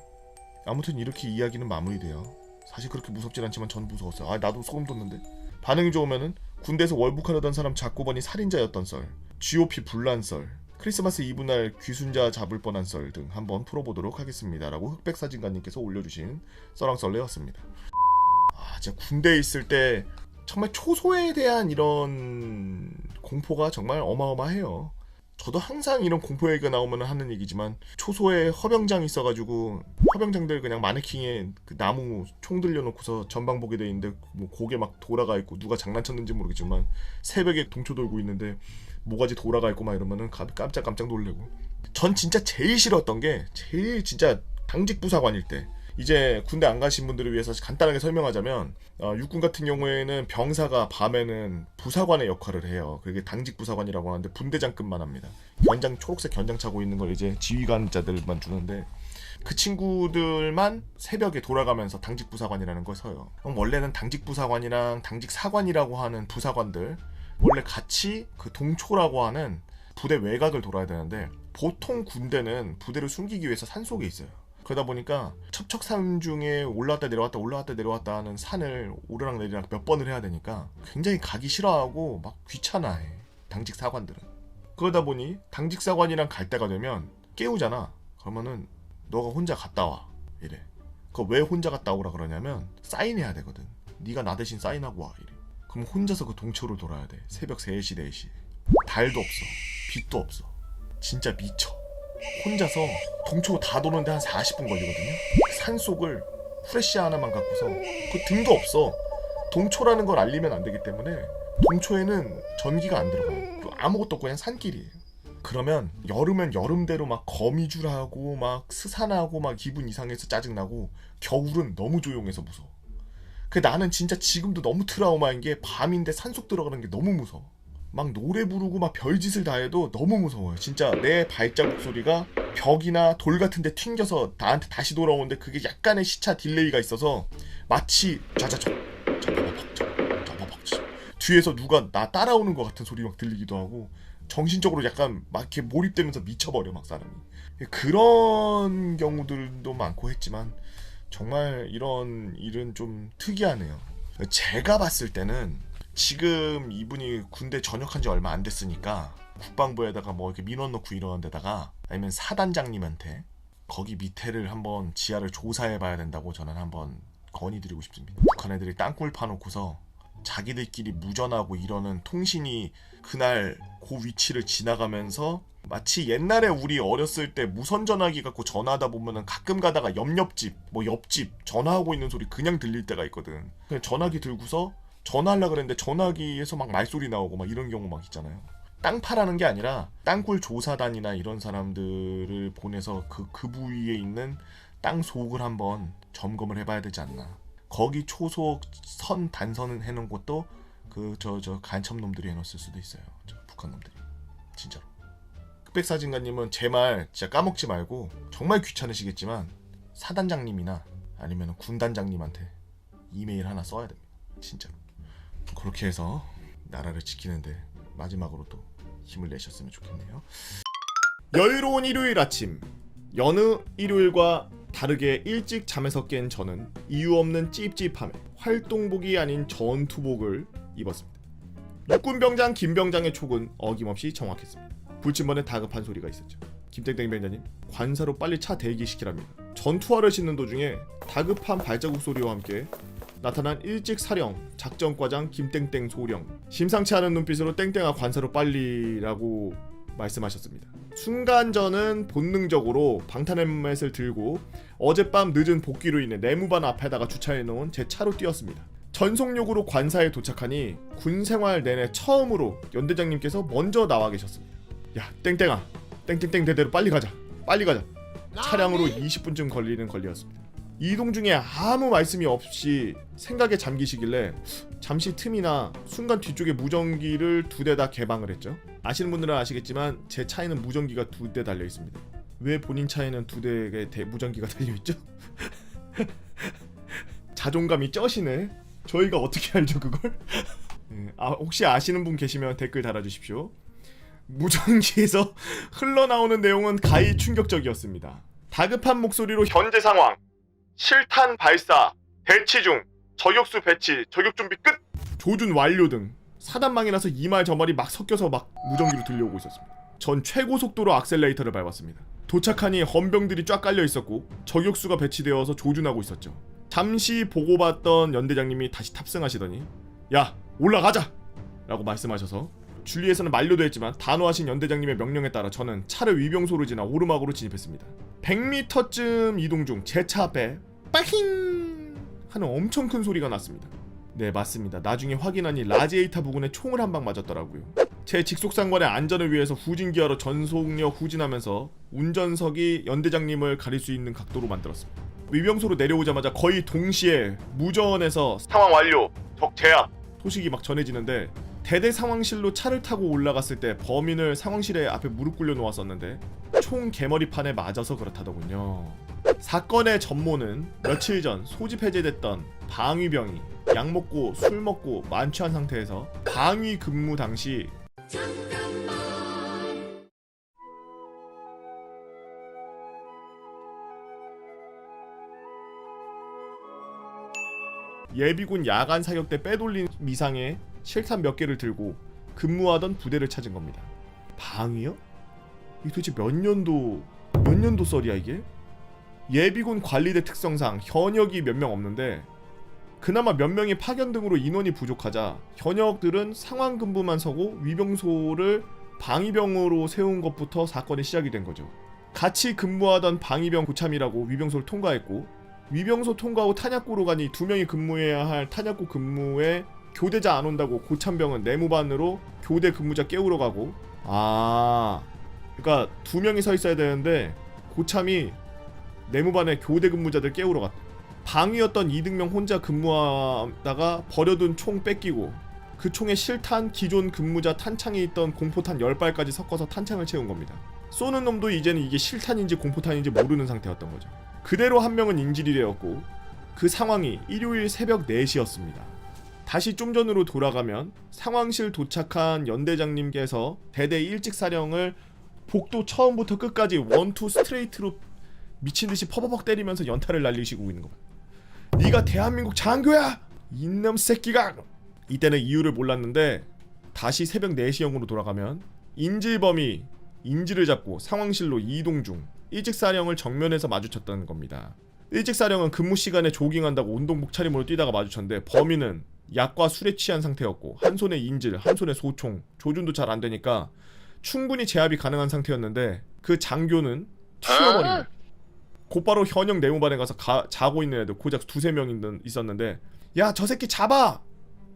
아무튼 이렇게 이야기는 마무리돼요. 사실 그렇게 무섭진 않지만 전 무서웠어요. 나도 소름 돋는데. 반응이 좋으면은 군대에서 월북하려던 사람 잡고 보니 살인자였던 썰, GOP 분란 썰, 크리스마스 이브 날 귀순자 잡을 뻔한 썰 등 한번 풀어보도록 하겠습니다. 라고 흑백사진가님께서 올려주신 썰랑썰레였습니다. 제가 군대에 있을 때 정말 초소에 대한 이런 공포가 정말 어마어마해요. 저도 항상 이런 공포 얘기가 나오면 하는 얘기지만 초소에 허병장이 있어가지고 허병장들 그냥 마네킹에 그 나무 총 들려놓고서 전방보게 돼 있는데 뭐 고개 막 돌아가 있고 누가 장난쳤는지 모르겠지만 새벽에 동초 돌고 있는데 모가지 돌아가 있고 막 이러면은 깜짝 놀래고. 전 진짜 제일 싫었던 게 제일 진짜 당직 부사관일 때. 이제 군대 안 가신 분들을 위해서 간단하게 설명하자면 육군 같은 경우에는 병사가 밤에는 부사관의 역할을 해요. 그게 당직 부사관이라고 하는데 분대장급만 합니다. 초록색 견장 차고 있는 걸 이제 지휘관자들만 주는데 그 친구들만 새벽에 돌아가면서 당직 부사관이라는 걸 서요. 그럼 원래는 당직 부사관이랑 당직 사관이라고 하는 부사관들 원래 같이 그 동초라고 하는 부대 외곽을 돌아야 되는데 보통 군대는 부대를 숨기기 위해서 산속에 있어요. 그러다 보니까 첩첩산 중에 올라왔다 내려왔다 올라왔다 내려왔다 하는 산을 오르락 내리락 몇 번을 해야 되니까 굉장히 가기 싫어하고 막 귀찮아해, 당직 사관들은. 그러다 보니 당직 사관이랑 갈 때가 되면 깨우잖아. 그러면은 너가 혼자 갔다 와 이래. 그거 왜 혼자 갔다 오라 그러냐면 사인해야 되거든. 네가 나 대신 사인하고 와 이래. 그럼 혼자서 그 동초를 돌아야 돼. 새벽 3시 4시. 달도 없어, 빛도 없어. 진짜 미쳐. 혼자서 동초 다 도는데 한 40분 걸리거든요. 산속을 후레쉬 하나만 갖고서, 그 등도 없어. 동초라는 걸 알리면 안 되기 때문에 동초에는 전기가 안 들어가요. 아무것도 없고 그냥 산길이에요. 그러면 여름엔 여름대로 막 거미줄하고 막 스산하고 막 기분 이상해서 짜증나고, 겨울은 너무 조용해서 무서워. 그 나는 진짜 지금도 너무 트라우마인 게 밤인데 산속 들어가는 게 너무 무서워. 막 노래 부르고 막 별짓을 다 해도 너무 무서워요. 진짜 내 발자국 소리가 벽이나 돌 같은 데 튕겨서 나한테 다시 돌아오는데 그게 약간의 시차 딜레이가 있어서 마치 좌자적 뒤에서 누가 나 따라오는 것 같은 소리 막 들리기도 하고, 정신적으로 약간 막 이렇게 몰입되면서 미쳐버려 막 사람이. 그런 경우들도 많고 했지만 정말 이런 일은 좀 특이하네요. 제가 봤을 때는 지금 이분이 군대 전역한 지 얼마 안 됐으니까 국방부에다가 뭐 이렇게 민원 넣고 이러는 데다가, 아니면 사단장님한테 거기 밑에를 한번 지하를 조사해 봐야 된다고 저는 한번 건의드리고 싶습니다. 북한 애들이 땅굴 파놓고서 자기들끼리 무전하고 이러는 통신이 그날 그 위치를 지나가면서 마치 옛날에 우리 어렸을 때 무선 전화기 갖고 전화하다 보면은 가끔 가다가 옆집 뭐 옆집 전화하고 있는 소리 그냥 들릴 때가 있거든. 그냥 전화기 들고서 전화하려고 그랬는데 전화기에서 막 말소리 나오고 막 이런 경우 막 있잖아요. 땅 파라는 게 아니라 땅굴 조사단이나 이런 사람들을 보내서 그 부위에 있는 땅 속을 한번 점검을 해봐야 되지 않나. 거기 초속 선 단선을 해놓은 것도 저 간첩놈들이 해놨을 수도 있어요. 저 북한 놈들이. 진짜로. 흑백사진가님은 제 말 진짜 까먹지 말고, 정말 귀찮으시겠지만 사단장님이나 아니면 군단장님한테 이메일 하나 써야 됩니다. 진짜로. 그렇게 해서 나라를 지키는데 마지막으로 또 힘을 내셨으면 좋겠네요. 여유로운 일요일 아침, 여느 일요일과 다르게 일찍 잠에서 깬 저는 이유 없는 찝찝함에 활동복이 아닌 전투복을 입었습니다. 육군병장 김병장의 촉은 어김없이 정확했습니다. 불침번에 다급한 소리가 있었죠. 김땡땡 병장님, 관사로 빨리 차 대기시키랍니다. 전투화를 신는 도중에 다급한 발자국 소리와 함께 나타난 일찍 사령 작전과장 김땡땡 소령, 심상치 않은 눈빛으로 땡땡아 관사로 빨리라고 말씀하셨습니다. 순간 저는 본능적으로 방탄헬멧을 들고 어젯밤 늦은 복귀로 인해 내무반 앞에다가 주차해놓은 제 차로 뛰었습니다. 전속력으로 관사에 도착하니 군 생활 내내 처음으로 연대장님께서 먼저 나와 계셨습니다. 야 땡땡아, 땡땡땡 대대로 빨리 가자. 차량으로 20분쯤 걸리는 거리였습니다. 이동 중에 아무 말씀이 없이 생각에 잠기시길래 잠시 틈이나 순간 뒤쪽에 무전기를 2대 다 개방을 했죠. 아시는 분들은 아시겠지만 제 차에는 무전기가 2대 달려 있습니다. 왜 본인 차에는 2대의 무전기가 달려 있죠? 자존감이 쩌시네. 저희가 어떻게 알죠 그걸? 혹시 아시는 분 계시면 댓글 달아주십시오. 무전기에서 흘러나오는 내용은 가히 충격적이었습니다. 다급한 목소리로 현재 상황, 실탄 발사, 배치 중, 저격수 배치, 저격 준비 끝, 조준 완료 등 사단망이라서 이 말 저 말이 막 섞여서 막 무전기로 들려오고 있었습니다. 전 최고 속도로 악셀레이터를 밟았습니다. 도착하니 헌병들이 쫙 깔려 있었고 저격수가 배치되어서 조준하고 있었죠. 잠시 보고받던 연대장님이 다시 탑승하시더니 야 올라가자! 라고 말씀하셔서 줄리에서는 만료도 했지만 단호하신 연대장님의 명령에 따라 저는 차를 위병소로 지나 오르막으로 진입했습니다. 100m쯤 이동 중 제 차 앞에 빠힝 하는 엄청 큰 소리가 났습니다. 네 맞습니다. 나중에 확인하니 라지에이터 부근에 총을 한 방 맞았더라고요. 제 직속상관의 안전을 위해서 후진기어로 전속력 후진하면서 운전석이 연대장님을 가릴 수 있는 각도로 만들었습니다. 위병소로 내려오자마자 거의 동시에 무전에서 상황 완료, 적 제압 소식이 막 전해지는데, 대대 상황실로 차를 타고 올라갔을 때 범인을 상황실에 앞에 무릎 꿇려 놓았었는데 총 개머리판에 맞아서 그렇다더군요. 사건의 전모는 며칠 전 소집 해제됐던 방위병이 약 먹고 술 먹고 만취한 상태에서 방위 근무 당시 예비군 야간 사격 때 빼돌린 미상의 실탄 몇 개를 들고 근무하던 부대를 찾은 겁니다. 방위요? 이게 도대체 몇 년도 썰이야 이게? 예비군 관리대 특성상 현역이 몇 명 없는데 그나마 몇 명이 파견 등으로 인원이 부족하자 현역들은 상황 근무만 서고 위병소를 방위병으로 세운 것부터 사건이 시작이 된 거죠. 같이 근무하던 방위병 고참이라고 위병소를 통과했고 위병소 통과 후 탄약고로 가니 2명이 근무해야 할 탄약고 근무에 교대자 안 온다고 고참병은 내무반으로 교대 근무자 깨우러 가고 그러니까 2명이 서 있어야 되는데 고참이 내무반에 교대 근무자들 깨우러 갔다. 방위였던 이등명 혼자 근무하다가 버려둔 총 뺏기고 그 총에 실탄, 기존 근무자 탄창에 있던 공포탄 10발까지 섞어서 탄창을 채운 겁니다. 쏘는 놈도 이제는 이게 실탄인지 공포탄인지 모르는 상태였던 거죠. 그대로 한 명은 인질이 되었고 그 상황이 일요일 새벽 4시였습니다. 다시 좀 전으로 돌아가면 상황실 도착한 연대장님께서 대대 일직사령을 복도 처음부터 끝까지 원투 스트레이트로 미친듯이 퍼버벅 때리면서 연타를 날리시고 있는 겁니다. 네가 대한민국 장교야! 이놈 새끼가! 이때는 이유를 몰랐는데 다시 새벽 4시형으로 돌아가면 인질범이 인질을 잡고 상황실로 이동 중 일직사령을 정면에서 마주쳤다는 겁니다. 일직사령은 근무 시간에 조깅한다고 운동복 차림으로 뛰다가 마주쳤는데 범인은 약과 술에 취한 상태였고 한 손에 인질, 한 손에 소총, 조준도 잘 안되니까 충분히 제압이 가능한 상태였는데 그 장교는 튀어버립니다. 곧바로 현역 내무반에 가서 자고 있는 애들 고작 2-3명 있었는데 야 저 새끼 잡아!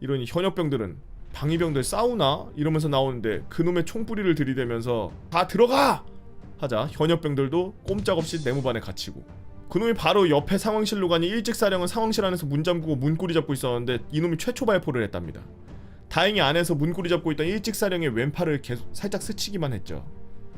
이러니 현역병들은 방위병들 싸우나? 이러면서 나오는데 그놈의 총뿌리를 들이대면서 다 들어가! 하자 현역병들도 꼼짝없이 내무반에 갇히고 그놈이 바로 옆에 상황실로 가니 일직사령은 상황실 안에서 문 잠그고 문고리 잡고 있었는데 이놈이 최초 발포를 했답니다. 다행히 안에서 문고리 잡고 있던 일직사령의 왼팔을 계속 살짝 스치기만 했죠.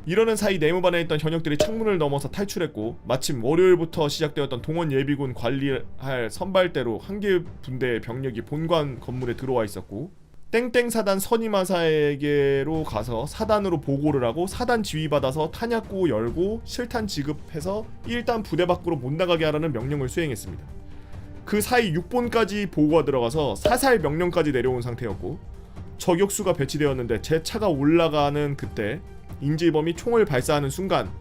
이러는 사이 내무반에 있던 현역들이 창문을 넘어서 탈출했고 마침 월요일부터 시작되었던 동원 예비군 관리할 선발대로 한 개 분대의 병력이 본관 건물에 들어와 있었고 땡땡 사단 선임하사에게로 가서 사단으로 보고를 하고 사단 지휘받아서 탄약고 열고 실탄 지급해서 일단 부대 밖으로 못 나가게 하라는 명령을 수행했습니다. 그 사이 6본까지 보고가 들어가서 사살 명령까지 내려온 상태였고 저격수가 배치되었는데 제 차가 올라가는 그때 인질범이 총을 발사하는 순간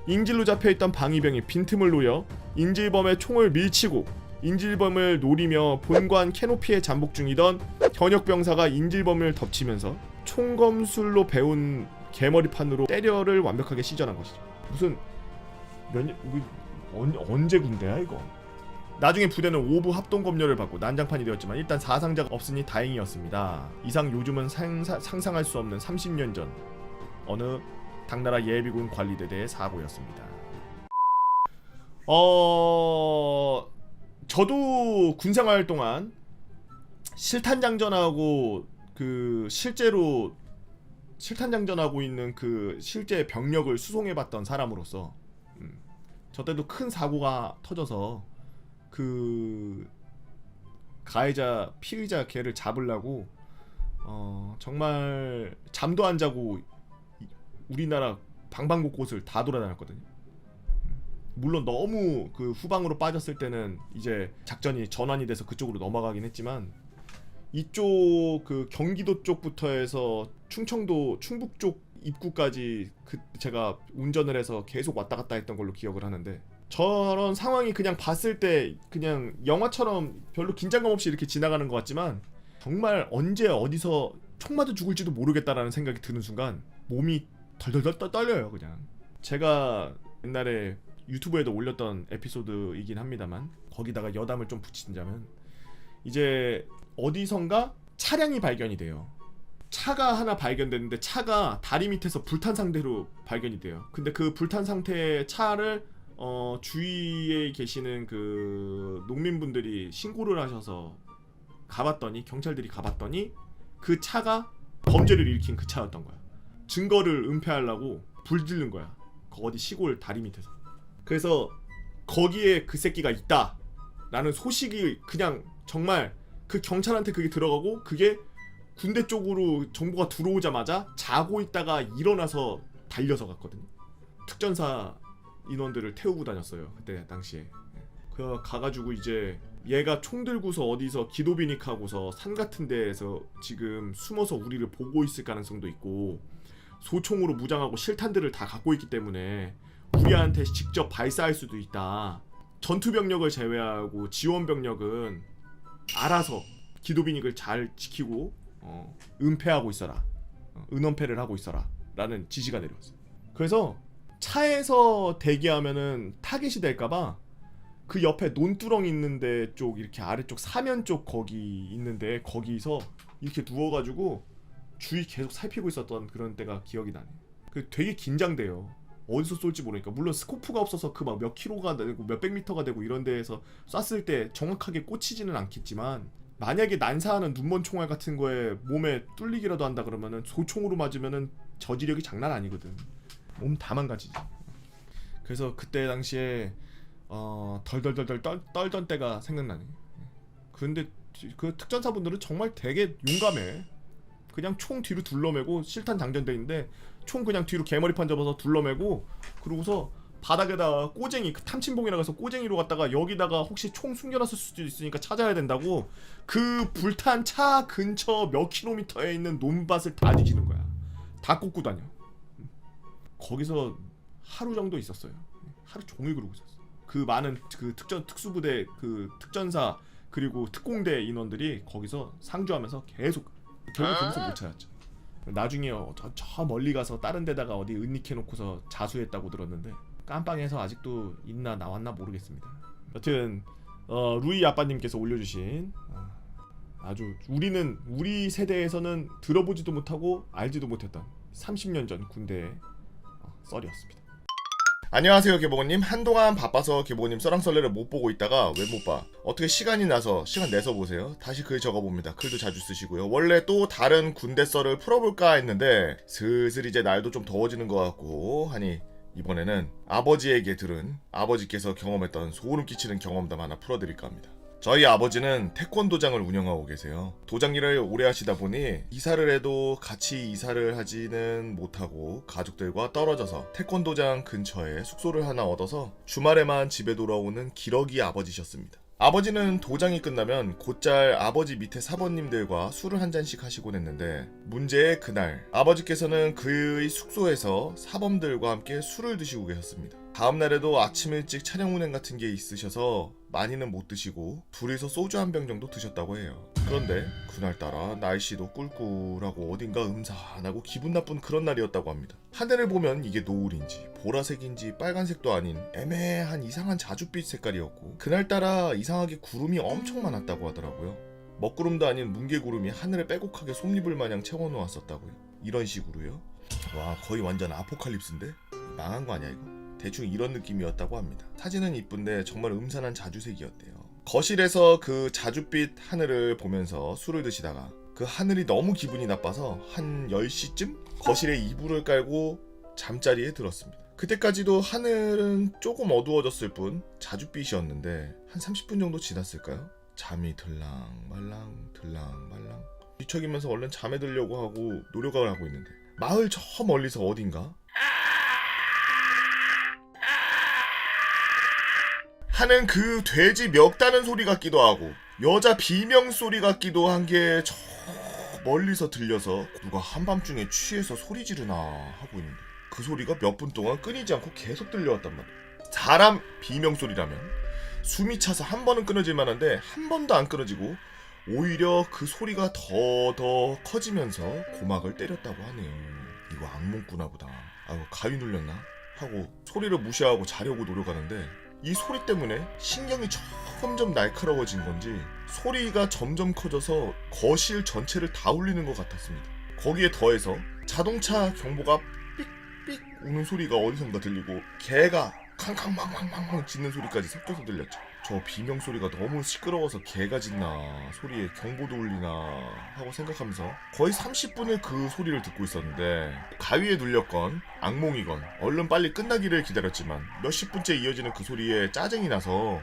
인질로 잡혀있던 방위병이 빈틈을 노려 인질범의 총을 밀치고 인질범을 노리며 본관 캐노피에 잠복 중이던 현역병사가 인질범을 덮치면서 총검술로 배운 개머리판으로 때려를 완벽하게 시전한 것이죠. 무슨 언제 군대야 이거. 나중에 부대는 5부 합동검열을 받고 난장판이 되었지만 일단 사상자가 없으니 다행이었습니다. 이상 요즘은 상상할 수 없는 30년 전 어느 당나라 예비군 관리대대의 사고였습니다. 저도 군생활 동안 실탄장전하고 실제로 실탄장전하고 있는 실제 병력을 수송해봤던 사람으로서 저 때도 큰 사고가 터져서 가해자 피의자 걔를 잡으려고 정말 잠도 안 자고 우리나라 방방곳곳을 다 돌아다녔거든요. 물론 너무 후방으로 빠졌을 때는 이제 작전이 전환이 돼서 그쪽으로 넘어가긴 했지만 이쪽 경기도 쪽부터 해서 충청도 충북 쪽 입구까지 제가 운전을 해서 계속 왔다 갔다 했던 걸로 기억을 하는데 저런 상황이 그냥 봤을 때 그냥 영화처럼 별로 긴장감 없이 이렇게 지나가는 것 같지만 정말 언제 어디서 총 맞아 죽을지도 모르겠다라는 생각이 드는 순간 몸이 덜덜덜 떨려요. 그냥 제가 옛날에 유튜브에도 올렸던 에피소드이긴 합니다만 거기다가 여담을 좀 붙이자면 이제 어디선가 차량이 발견이 돼요. 차가 하나 발견됐는데 차가 다리 밑에서 불탄 상태로 발견이 돼요. 근데 그 불탄 상태의 차를 주위에 계시는 농민분들이 신고를 하셔서 가봤더니 경찰들이 가봤더니 그 차가 범죄를 일으킨 그 차였던 거야. 증거를 은폐하려고 불 지른 거야. 어디 시골 다리 밑에서. 그래서 거기에 그 새끼가 있다 라는 소식이 그냥 정말 그 경찰한테 그게 들어가고 그게 군대 쪽으로 정보가 들어오자마자 자고 있다가 일어나서 달려서 갔거든요. 특전사 인원들을 태우고 다녔어요. 그때 당시에. 가가지고 이제 얘가 총 들고서 어디서 기도비닉하고서 산 같은 데에서 지금 숨어서 우리를 보고 있을 가능성도 있고, 소총으로 무장하고 실탄들을 다 갖고 있기 때문에 우리한테 직접 발사할 수도 있다. 전투병력을 제외하고 지원병력은 알아서 기도비닉을 잘 지키고 은폐하고 있어라, 은원폐를 하고 있어라 라는 지시가 내려왔어요. 그래서 차에서 대기하면은 타겟이 될까봐 그 옆에 논두렁 있는데 쪽, 이렇게 아래쪽 사면 쪽 거기 있는데 거기서 이렇게 누워가지고 주위 계속 살피고 있었던 그런 때가 기억이 나네. 그 되게 긴장돼요. 어디서 쏠지 모르니까. 물론 스코프가 없어서 그 막 몇 킬로가 되고 몇백 미터가 되고 이런 데에서 쐈을 때 정확하게 꽂히지는 않겠지만, 만약에 난사하는 눈먼 총알 같은 거에 몸에 뚫리기라도 한다 그러면은 소총으로 맞으면은 저지력이 장난 아니거든. 몸 다 망가지지. 그래서 그때 당시에 덜덜덜덜 떨던 때가 생각나네. 근데 그 특전사분들은 정말 되게 용감해. 그냥 총 뒤로 둘러매고, 실탄 장전돼 있는데 총 그냥 뒤로 개머리판 접어서 둘러매고, 그러고서 바닥에다가 꼬쟁이, 그 탐침봉이라고 해서 꼬쟁이로 갔다가 여기다가 혹시 총 숨겨놨을 수도 있으니까 찾아야 된다고 그 불탄 차 근처 몇 킬로미터에 있는 논밭을 다 뒤지는 거야. 다 꽂고 다녀. 거기서 하루 정도 있었어요. 하루 종일 그러고 있었어. 그 많은 그 특수부대, 그 특전사 그리고 특공대 인원들이 거기서 상주하면서 계속, 결국 거기서 못 찾았죠. 나중에 저 멀리 가서 다른 데다가 어디 은닉해놓고서 자수했다고 들었는데 깜빵에서 아직도 있나 나왔나 모르겠습니다. 여튼 루이 아빠님께서 올려주신 아주 우리 세대에서는 들어보지도 못하고 알지도 못했던 30년 전 군대의 썰이었습니다. 안녕하세요 개봉님. 한동안 바빠서 개봉님 썰랑썰레를 못 보고 있다가 왜 못 봐? 어떻게 시간이 나서 시간 내서 보세요. 다시 글 적어봅니다. 글도 자주 쓰시고요. 원래 또 다른 군대 썰을 풀어볼까 했는데 슬슬 이제 날도 좀 더워지는 것 같고 하니 이번에는 아버지에게 들은, 아버지께서 경험했던 소름 끼치는 경험담 하나 풀어드릴까 합니다. 저희 아버지는 태권도장을 운영하고 계세요. 도장 일을 오래 하시다 보니 이사를 해도 같이 이사를 하지는 못하고 가족들과 떨어져서 태권도장 근처에 숙소를 하나 얻어서 주말에만 집에 돌아오는 기러기 아버지셨습니다. 아버지는 도장이 끝나면 곧잘 아버지 밑에 사번님들과 술을 한 잔씩 하시곤 했는데, 문제의 그날 아버지께서는 그의 숙소에서 사범들과 함께 술을 드시고 계셨습니다. 다음날에도 아침 일찍 촬영 운행 같은 게 있으셔서 많이는 못 드시고 둘이서 소주 한 병 정도 드셨다고 해요. 그런데 그날따라 날씨도 꿀꿀하고 어딘가 음산하고 기분 나쁜 그런 날이었다고 합니다. 하늘을 보면 이게 노을인지 보라색인지 빨간색도 아닌 애매한 이상한 자줏빛 색깔이었고, 그날따라 이상하게 구름이 엄청 많았다고 하더라고요. 먹구름도 아닌 뭉게구름이 하늘에 빼곡하게 솜잎을 마냥 채워놓았었다고요. 이런 식으로요. 와, 거의 완전 아포칼립스인데? 망한 거 아니야 이거? 대충 이런 느낌이었다고 합니다. 사진은 이쁜데 정말 음산한 자주색이었대요. 거실에서 그 자줏빛 하늘을 보면서 술을 드시다가 그 하늘이 너무 기분이 나빠서 한 10시쯤 거실에 이불을 깔고 잠자리에 들었습니다. 그때까지도 하늘은 조금 어두워졌을 뿐 자줏빛이었는데 한 30분 정도 지났을까요? 잠이 들랑말랑 들랑말랑 뒤척이면서 얼른 잠에 들려고 하고 노력을 하고 있는데, 마을 저 멀리서 어딘가 하는 그 돼지 멱다는 소리 같기도 하고 여자 비명 소리 같기도 한 게 저 멀리서 들려서 누가 한밤중에 취해서 소리 지르나 하고 있는데, 그 소리가 몇 분 동안 끊이지 않고 계속 들려왔단 말이야. 사람 비명 소리라면 숨이 차서 한 번은 끊어질 만한데 한 번도 안 끊어지고 오히려 그 소리가 더 커지면서 고막을 때렸다고 하네요. 이거 악몽꾸나 보다. 아유, 가위 눌렸나? 하고 소리를 무시하고 자려고 노력하는데 이 소리 때문에 신경이 점점 날카로워진 건지 소리가 점점 커져서 거실 전체를 다 울리는 것 같았습니다. 거기에 더해서 자동차 경보가 삑삑 우는 소리가 어디선가 들리고 개가 캉캉망망망망 짖는 소리까지 섞여서 들렸죠. 저 비명 소리가 너무 시끄러워서 개가 짖나 소리에 경보도 울리나 하고 생각하면서 거의 30분을 그 소리를 듣고 있었는데, 가위에 눌렸건 악몽이건 얼른 빨리 끝나기를 기다렸지만 몇십 분째 이어지는 그 소리에 짜증이 나서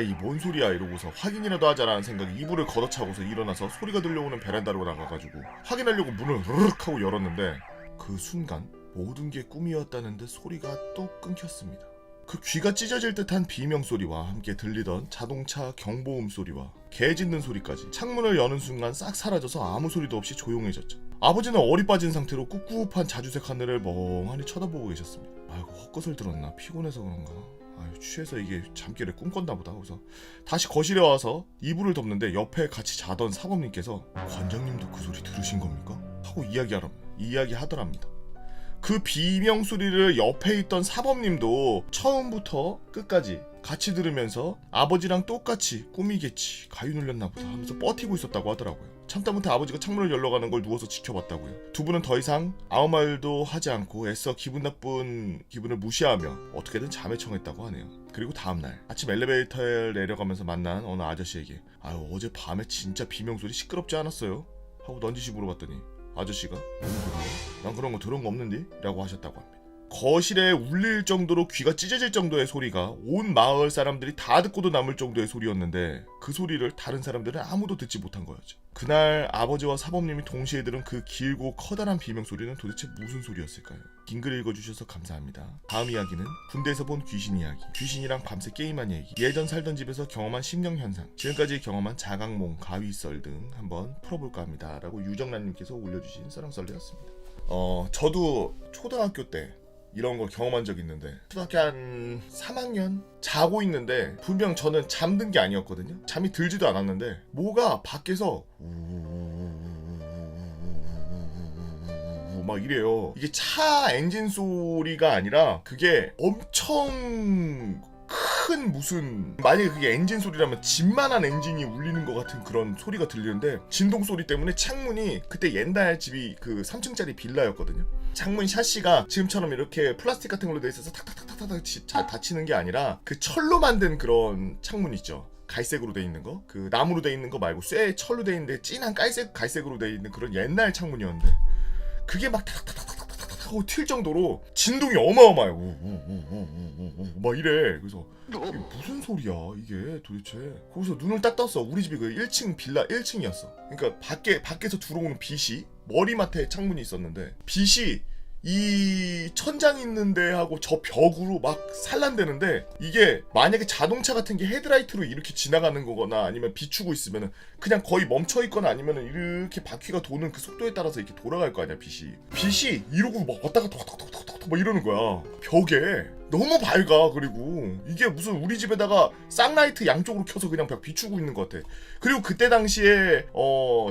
이 뭔 소리야 이러고서 확인이라도 하자라는 생각에 이불을 걷어차고서 일어나서 소리가 들려오는 베란다로 나가가지고 확인하려고 문을 으르륵 하고 열었는데, 그 순간 모든 게 꿈이었다는 듯 소리가 또 끊겼습니다. 그 귀가 찢어질 듯한 비명소리와 함께 들리던 자동차 경보음 소리와 개 짖는 소리까지 창문을 여는 순간 싹 사라져서 아무 소리도 없이 조용해졌죠. 아버지는 얼이 빠진 상태로 꿉꿉한 자주색 하늘을 멍하니 쳐다보고 계셨습니다. 아이고, 헛것을 들었나? 피곤해서 그런가? 아유, 취해서 이게 잠결에 꿈꿨나 보다. 그래서 다시 거실에 와서 이불을 덮는데 옆에 같이 자던 사범님께서 관장님도 그 소리 들으신 겁니까? 하고 이야기하더랍니다. 그 비명 소리를 옆에 있던 사범님도 처음부터 끝까지 같이 들으면서 아버지랑 똑같이 꿈이겠지, 가위 눌렸나 보다 하면서 버티고 있었다고 하더라고요. 참다 못해 아버지가 창문을 열러가는 걸 누워서 지켜봤다고요. 두 분은 더 이상 아무 말도 하지 않고 애써 기분 나쁜 기분을 무시하며 어떻게든 잠에 청했다고 하네요. 그리고 다음날 아침 엘리베이터에 내려가면서 만난 어느 아저씨에게 아유, 어제 밤에 진짜 비명소리 시끄럽지 않았어요? 하고 넌지시 물어봤더니 아저씨가 난 그런 거 들은 거 없는데? 라고 하셨다고 합니다. 거실에 울릴 정도로 귀가 찢어질 정도의 소리가 온 마을 사람들이 다 듣고도 남을 정도의 소리였는데 그 소리를 다른 사람들은 아무도 듣지 못한 거였죠. 그날 아버지와 사범님이 동시에 들은 그 길고 커다란 비명소리는 도대체 무슨 소리였을까요? 긴 글 읽어주셔서 감사합니다. 다음 이야기는 군대에서 본 귀신 이야기, 귀신이랑 밤새 게임한 얘기, 예전 살던 집에서 경험한 심령현상, 지금까지 경험한 자각몽, 가위썰 등 한번 풀어볼까 합니다. 라고 유정란님께서 올려주신 썰렁썰리였습니다. 저도 초등학교 때 이런 걸 경험한 적이 있는데 초등학교 한 3학년? 자고 있는데 분명 저는 잠든 게 아니었거든요. 잠이 들지도 않았는데 뭐가 밖에서 막 이래요. 이게 차 엔진 소리가 아니라 그게 엄청 큰 무슨 만약에 그게 엔진 소리라면 집만한 엔진이 울리는 것 같은 그런 소리가 들리는데 진동 소리 때문에 창문이 그때 옛날 집이 그 3층짜리 빌라였거든요. 창문 샤시가 지금처럼 이렇게 플라스틱 같은 걸로 돼 있어서 탁탁탁탁탁 잘 닫히는 게 아니라 그 철로 만든 그런 창문 있죠. 갈색으로 돼 있는 거, 그 나무로 돼 있는 거 말고 쇠 철로 돼 있는데 진한 갈색으로 돼 있는 그런 옛날 창문이었는데 그게 막 탁탁탁탁탁 하고 튈 정도로 진동이 어마어마해요. 막 이래. 그래서 이게 무슨 소리야 이게 도대체. 거기서 눈을 딱 떴어. 우리 집이 그 1층 빌라 1층이었어. 그러니까 밖에서 들어오는 빛이 머리맡에 창문이 있었는데 빛이 이 천장 있는 데하고 저 벽으로 막 산란되는데 이게 만약에 자동차 같은 게 헤드라이트로 이렇게 지나가는 거거나 아니면 비추고 있으면은 그냥 거의 멈춰 있거나 아니면은 이렇게 바퀴가 도는 그 속도에 따라서 이렇게 돌아갈 거 아니야. 빛이 이러고 막 왔다가 톡톡톡톡톡 막 이러는 거야. 벽에 너무 밝아. 그리고 이게 무슨 우리 집에다가 쌍라이트 양쪽으로 켜서 그냥 벽 비추고 있는 것 같아. 그리고 그때 당시에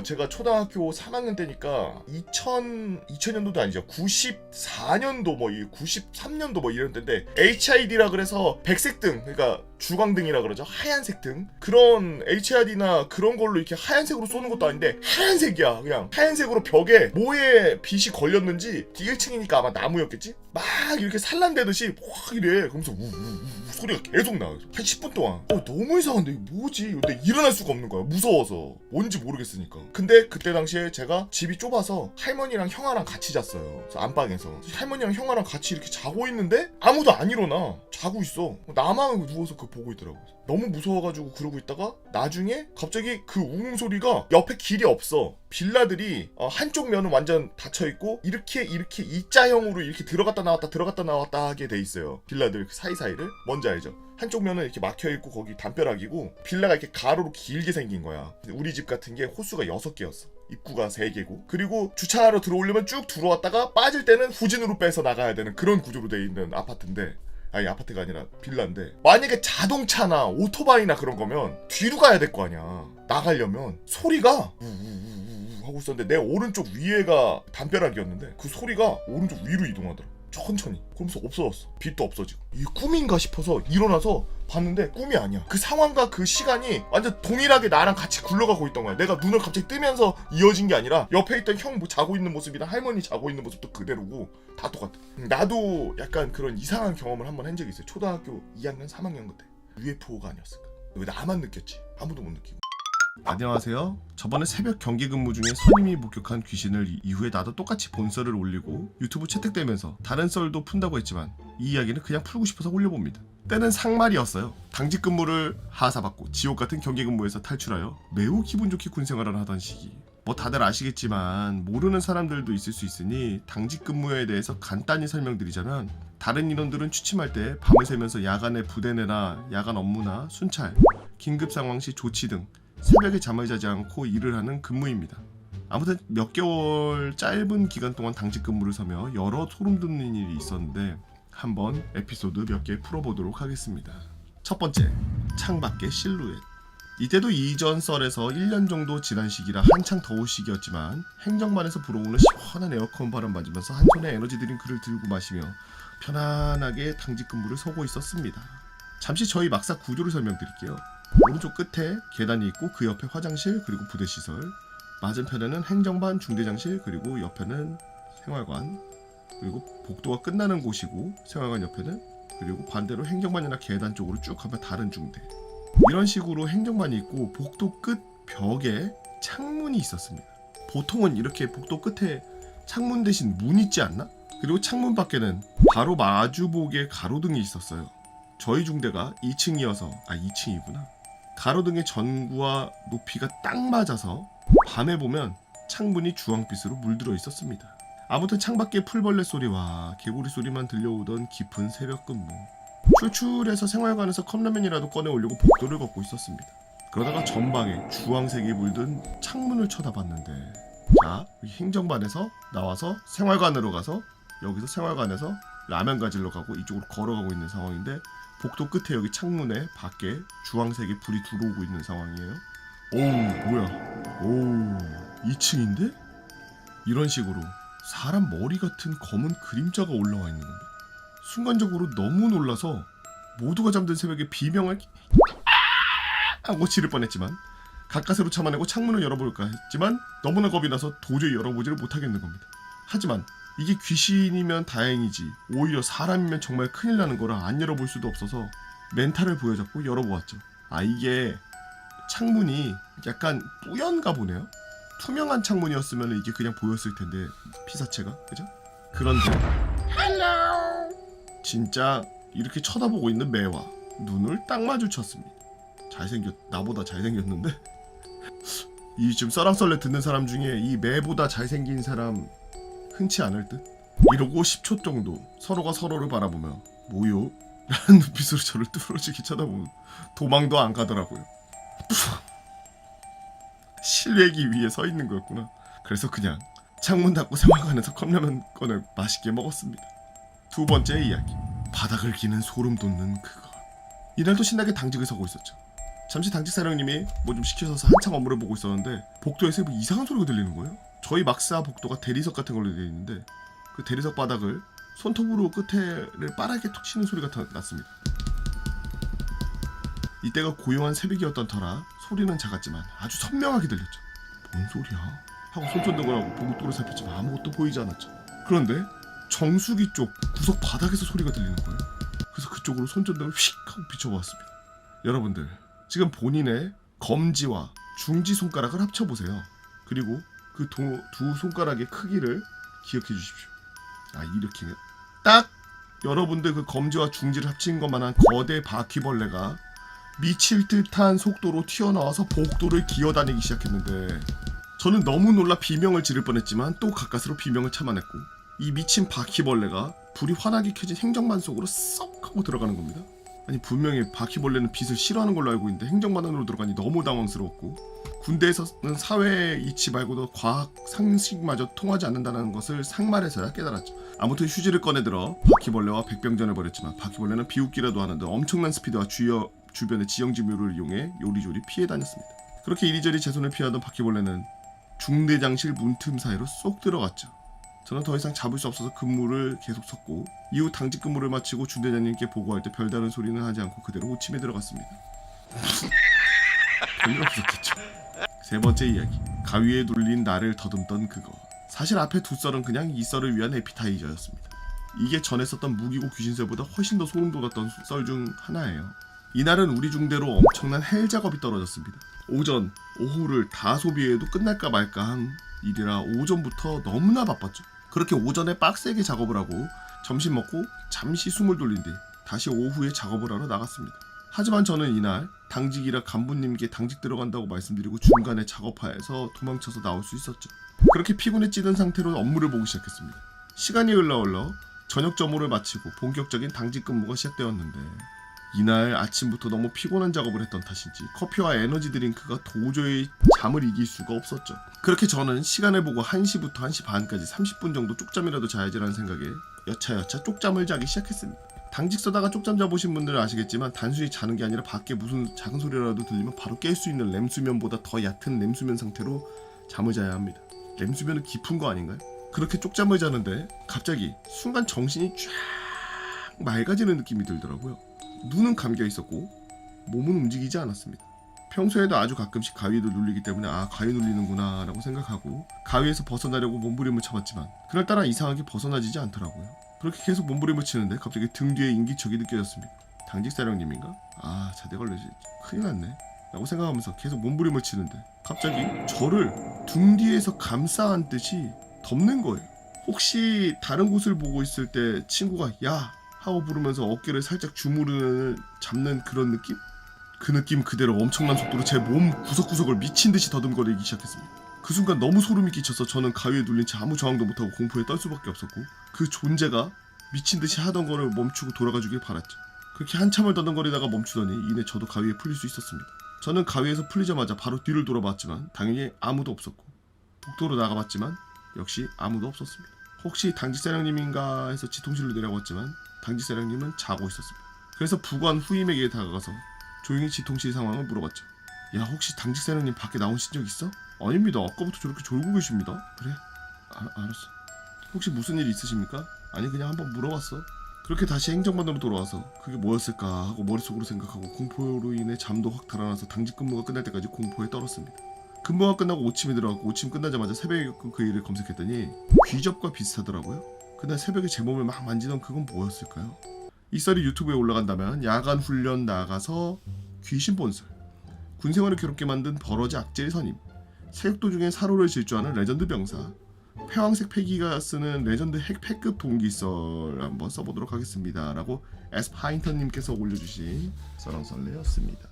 제가 초등학교 3학년 때니까 2000년도도 아니죠. 94년도 뭐 93년도 뭐 이런 때인데 HID라 그래서 백색 등, 그러니까 주광등이라 그러죠. 하얀색 등. 그런 HID나 그런 걸로 이렇게 하얀색으로 쏘는 것도 아닌데 하얀색이야. 그냥 하얀색으로 벽에 뭐에 빛이 걸렸는지 1층이니까 아마 나무였겠지? 막 이렇게 산란되듯이 확 이래. 그러면서 소리가 계속 나. 한 10분 동안. 너무 이상한데 이게 뭐지? 근데 일어날 수가 없는 거야. 무서워서. 뭔지 모르겠으니까. 근데 그때 당시에 제가 집이 좁아서 할머니랑 형아랑 같이 잤어요. 그래서 안방에서. 할머니랑 형아랑 같이 이렇게 자고 있는데 아무도 안 일어나. 자고 있어. 나만 누워서 그거 보고 있더라고. 너무 무서워가지고 그러고 있다가 나중에 갑자기 그 우웅 소리가 옆에 길이 없어. 빌라들이 한쪽 면은 완전 닫혀있고 이렇게 E자형으로 이렇게 들어갔다 나왔다 하게 돼 있어요. 빌라들 사이사이를. 뭔지 알죠? 한쪽 면은 이렇게 막혀있고 거기 담벼락이고 빌라가 이렇게 가로로 길게 생긴 거야. 우리 집 같은 게 호수가 6개였어. 입구가 3개고 그리고 주차하러 들어오려면 쭉 들어왔다가 빠질 때는 후진으로 빼서 나가야 되는 그런 구조로 돼 있는 아파트인데, 아니 아파트가 아니라 빌라인데 만약에 자동차나 오토바이나 그런 거면 뒤로 가야 될 거 아니야. 나가려면 소리가 하고 있었는데 내 오른쪽 위에가 담벼락이었는데 그 소리가 오른쪽 위로 이동하더라. 천천히. 그러면서 없어졌어. 빛도 없어지고. 이게 꿈인가 싶어서 일어나서 봤는데 꿈이 아니야. 그 상황과 그 시간이 완전 동일하게 나랑 같이 굴러가고 있던 거야. 내가 눈을 갑자기 뜨면서 이어진 게 아니라 옆에 있던 형 자고 있는 모습이나 할머니 자고 있는 모습도 그대로고 다 똑같아. 나도 약간 그런 이상한 경험을 한번 한 적이 있어요. 초등학교 2학년 3학년 그때. UFO가 아니었을까. 왜 나만 느꼈지? 아무도 못 느끼고. 안녕하세요. 저번에 새벽 경기 근무 중에 선임이 목격한 귀신을 이후에 나도 똑같이 본 썰을 올리고 유튜브 채택되면서 다른 썰도 푼다고 했지만 이 이야기는 그냥 풀고 싶어서 올려봅니다. 때는 상말이었어요. 당직 근무를 하사받고 지옥 같은 경기 근무에서 탈출하여 매우 기분 좋게 군 생활을 하던 시기. 뭐 다들 아시겠지만 모르는 사람들도 있을 수 있으니 당직 근무에 대해서 간단히 설명드리자면, 다른 인원들은 취침할 때 밤을 새면서 야간의 부대 내나 야간 업무나 순찰, 긴급 상황 시 조치 등 새벽에 잠을 자지 않고 일을 하는 근무입니다. 아무튼 몇 개월 짧은 기간 동안 당직 근무를 서며 여러 소름 돋는 일이 있었는데 한번 에피소드 몇 개 풀어보도록 하겠습니다. 첫 번째, 창밖의 실루엣. 이때도 이전 썰에서 1년 정도 지난 시기라 한창 더울 시기였지만 행정반에서 불어오는 시원한 에어컨 바람 맞으면서 한 손에 에너지 드링크를 들고 마시며 편안하게 당직 근무를 서고 있었습니다. 잠시 저희 막사 구조를 설명드릴게요. 오른쪽 끝에 계단이 있고 그 옆에 화장실 그리고 부대시설, 맞은편에는 행정반 중대장실, 그리고 옆에는 생활관, 그리고 복도가 끝나는 곳이고 생활관 옆에는, 그리고 반대로 행정반이나 계단 쪽으로 쭉 가면 다른 중대. 이런 식으로 행정반이 있고 복도 끝 벽에 창문이 있었습니다. 보통은 이렇게 복도 끝에 창문 대신 문 있지 않나? 그리고 창문 밖에는 바로 마주보게 가로등이 있었어요. 저희 중대가 2층이구나. 가로등의 전구와 높이가 딱 맞아서 밤에 보면 창문이 주황빛으로 물들어 있었습니다. 아무튼 창밖에 풀벌레 소리와 개구리 소리만 들려오던 깊은 새벽 근무. 출출해서 생활관에서 컵라면이라도 꺼내 오려고 복도를 걷고 있었습니다. 그러다가 전방에 주황색이 물든 창문을 쳐다봤는데, 자, 행정반에서 나와서 생활관으로 가서 여기서 생활관에서 라면 가지러 가고 이쪽으로 걸어가고 있는 상황인데, 복도 끝에 여기 창문에 밖에 주황색의 불이 들어오고 있는 상황이에요. 오우, 뭐야? 오우, 2층인데? 이런 식으로 사람 머리 같은 검은 그림자가 올라와 있는 겁니다. 순간적으로 너무 놀라서 모두가 잠든 새벽에 비명을 하고 지를 뻔했지만 가까스로 참아내고 창문을 열어볼까 했지만 너무나 겁이 나서 도저히 열어보지를 못하겠는 겁니다. 하지만 이게 귀신이면 다행이지 오히려 사람이면 정말 큰일 나는 거라 안 열어볼 수도 없어서 멘탈을 부여잡고 열어보았죠. 아, 이게 창문이 약간 뿌연가 보네요. 투명한 창문이었으면 이게 그냥 보였을 텐데, 피사체가, 그죠? 그런데 진짜 이렇게 쳐다보고 있는 매와 눈을 딱 마주쳤습니다. 나보다 잘생겼는데? 이 지금 썰랑썰레 듣는 사람 중에 이 매보다 잘생긴 사람 흔치 않을 듯? 이러고 10초 정도 서로가 서로를 바라보며 뭐요? 라는 눈빛으로 저를 뚫어지게 쳐다보면 도망도 안 가더라고요. 실외기 위에 서 있는 거였구나. 그래서 그냥 창문 닫고 생활관에서 컵라면 꺼내 맛있게 먹었습니다. 두 번째 이야기, 바닥을 기는 소름 돋는 그것. 이날도 신나게 당직을 서고 있었죠. 잠시 당직 사령님이 뭐 좀 시키셔서 한창 업무를 보고 있었는데 복도에서 뭐 이상한 소리가 들리는 거예요. 저희 막사 복도가 대리석 같은 걸로 되어 있는데 그 대리석 바닥을 손톱으로 끝에를 빠르게 툭 치는 소리가 났습니다. 이때가 고요한 새벽이었던 터라 소리는 작았지만 아주 선명하게 들렸죠. 뭔 소리야? 하고 손전등을 하고 복도를 살폈지만 아무것도 보이지 않았죠. 그런데 정수기 쪽 구석 바닥에서 소리가 들리는 거예요. 그래서 그쪽으로 손전등을 휙 하고 비춰보았습니다. 여러분들, 지금 본인의 검지와 중지 손가락을 합쳐보세요. 그리고 그 두 손가락의 크기를 기억해 주십시오. 아, 이렇게 딱 여러분들 그 검지와 중지를 합친 것만한 거대 바퀴벌레가 미칠 듯한 속도로 튀어나와서 복도를 기어다니기 시작했는데, 저는 너무 놀라 비명을 지를 뻔했지만 또 가까스로 비명을 참아냈고, 이 미친 바퀴벌레가 불이 환하게 켜진 행정반 속으로 썩 하고 들어가는 겁니다. 아니, 분명히 바퀴벌레는 빛을 싫어하는 걸로 알고 있는데 행정반 안으로 들어가니 너무 당황스러웠고, 군대에서는 사회 이치 말고도 과학 상식마저 통하지 않는다는 것을 상말에서야 깨달았죠. 아무튼 휴지를 꺼내들어 바퀴벌레와 백병전을 벌였지만 바퀴벌레는 비웃기라도 하는데 엄청난 스피드와 주변의 지형지묘를 이용해 요리조리 피해 다녔습니다. 그렇게 이리저리 제 손을 피하던 바퀴벌레는 중대장실 문틈 사이로 쏙 들어갔죠. 저는 더 이상 잡을 수 없어서 근무를 계속 섰고, 이후 당직 근무를 마치고 중대장님께 보고할 때 별다른 소리는 하지 않고 그대로 호침에 들어갔습니다. 별일 없었겠죠. 세 번째 이야기, 가위에 눌린 나를 더듬던 그거. 사실 앞에 두 썰은 그냥 이 썰을 위한 에피타이저였습니다. 이게 전에 썼던 무기고 귀신썰보다 훨씬 더 소름 돋았던 썰 중 하나예요. 이날은 우리 중대로 엄청난 헬 작업이 떨어졌습니다. 오전, 오후를 다 소비해도 끝날까 말까 한 일이라 오전부터 너무나 바빴죠. 그렇게 오전에 빡세게 작업을 하고 점심 먹고 잠시 숨을 돌린 뒤 다시 오후에 작업을 하러 나갔습니다. 하지만 저는 이날 당직이라 간부님께 당직 들어간다고 말씀드리고 중간에 작업하에서 도망쳐서 나올 수 있었죠. 그렇게 피곤에 찌든 상태로 업무를 보기 시작했습니다. 시간이 흘러 저녁 점호를 마치고 본격적인 당직 근무가 시작되었는데 이날 아침부터 너무 피곤한 작업을 했던 탓인지 커피와 에너지 드링크가 도저히 잠을 이길 수가 없었죠. 그렇게 저는 시간을 보고 1시부터 1시 반까지 30분 정도 쪽잠이라도 자야지라는 생각에 여차여차 쪽잠을 자기 시작했습니다. 당직 서다가 쪽잠 자보신 분들은 아시겠지만 단순히 자는 게 아니라 밖에 무슨 작은 소리라도 들리면 바로 깰 수 있는 렘수면보다 더 얕은 렘수면 상태로 잠을 자야 합니다. 렘수면은 깊은 거 아닌가요? 그렇게 쪽잠을 자는데 갑자기 순간 정신이 쫙 맑아지는 느낌이 들더라고요. 눈은 감겨 있었고 몸은 움직이지 않았습니다. 평소에도 아주 가끔씩 가위도 눌리기 때문에 아 가위 눌리는구나 라고 생각하고 가위에서 벗어나려고 몸부림을 쳐봤지만 그날따라 이상하게 벗어나지지 않더라고요. 그렇게 계속 몸부림을 치는데 갑자기 등 뒤에 인기척이 느껴졌습니다. 당직사령님인가? 아 자대 걸려지 큰일 났네 라고 생각하면서 계속 몸부림을 치는데 갑자기 저를 등 뒤에서 감싸 안듯이 덮는 거예요. 혹시 다른 곳을 보고 있을 때 친구가 야 하고 부르면서 어깨를 살짝 주무르는 잡는 그런 느낌? 그 느낌 그대로 엄청난 속도로 제 몸 구석구석을 미친듯이 더듬거리기 시작했습니다. 그 순간 너무 소름이 끼쳐서 저는 가위에 눌린 채 아무 저항도 못하고 공포에 떨 수밖에 없었고 그 존재가 미친듯이 하던 거를 멈추고 돌아가주길 바랐죠. 그렇게 한참을 더듬거리다가 멈추더니 이내 저도 가위에 풀릴 수 있었습니다. 저는 가위에서 풀리자마자 바로 뒤를 돌아봤지만 당연히 아무도 없었고 복도로 나가봤지만 역시 아무도 없었습니다. 혹시 당직사령님인가 해서 지통실로 내려갔지만 당직사령님은 자고 있었습니다. 그래서 부관 후임에게 다가가서 조용히 지통실 상황을 물어봤죠. 야 혹시 당직사령님 밖에 나오신 적 있어? 아닙니다. 아까부터 저렇게 졸고 계십니다. 그래? 알았어. 혹시 무슨 일 있으십니까? 아니 그냥 한번 물어봤어. 그렇게 다시 행정반으로 돌아와서 그게 뭐였을까 하고 머릿속으로 생각하고 공포로 인해 잠도 확 달아나서 당직 근무가 끝날 때까지 공포에 떨었습니다. 근무가 끝나고 오침에 들어갔고 오침 끝나자마자 새벽에 겪은 그 일을 검색했더니 귀접과 비슷하더라고요. 그날 새벽에 제 몸을 막 만지던 그건 뭐였을까요? 이 썰이 유튜브에 올라간다면 야간 훈련 나가서 귀신 본설, 군생활을 괴롭게 만든 버러지 악질 선임, 사육 도중에 사로를 질주하는 레전드 병사, 폐왕색 패기가 쓰는 레전드 핵패급 동기썰 한번 써보도록 하겠습니다 라고 에스파인턴님께서 올려주신 썰렁설레였습니다.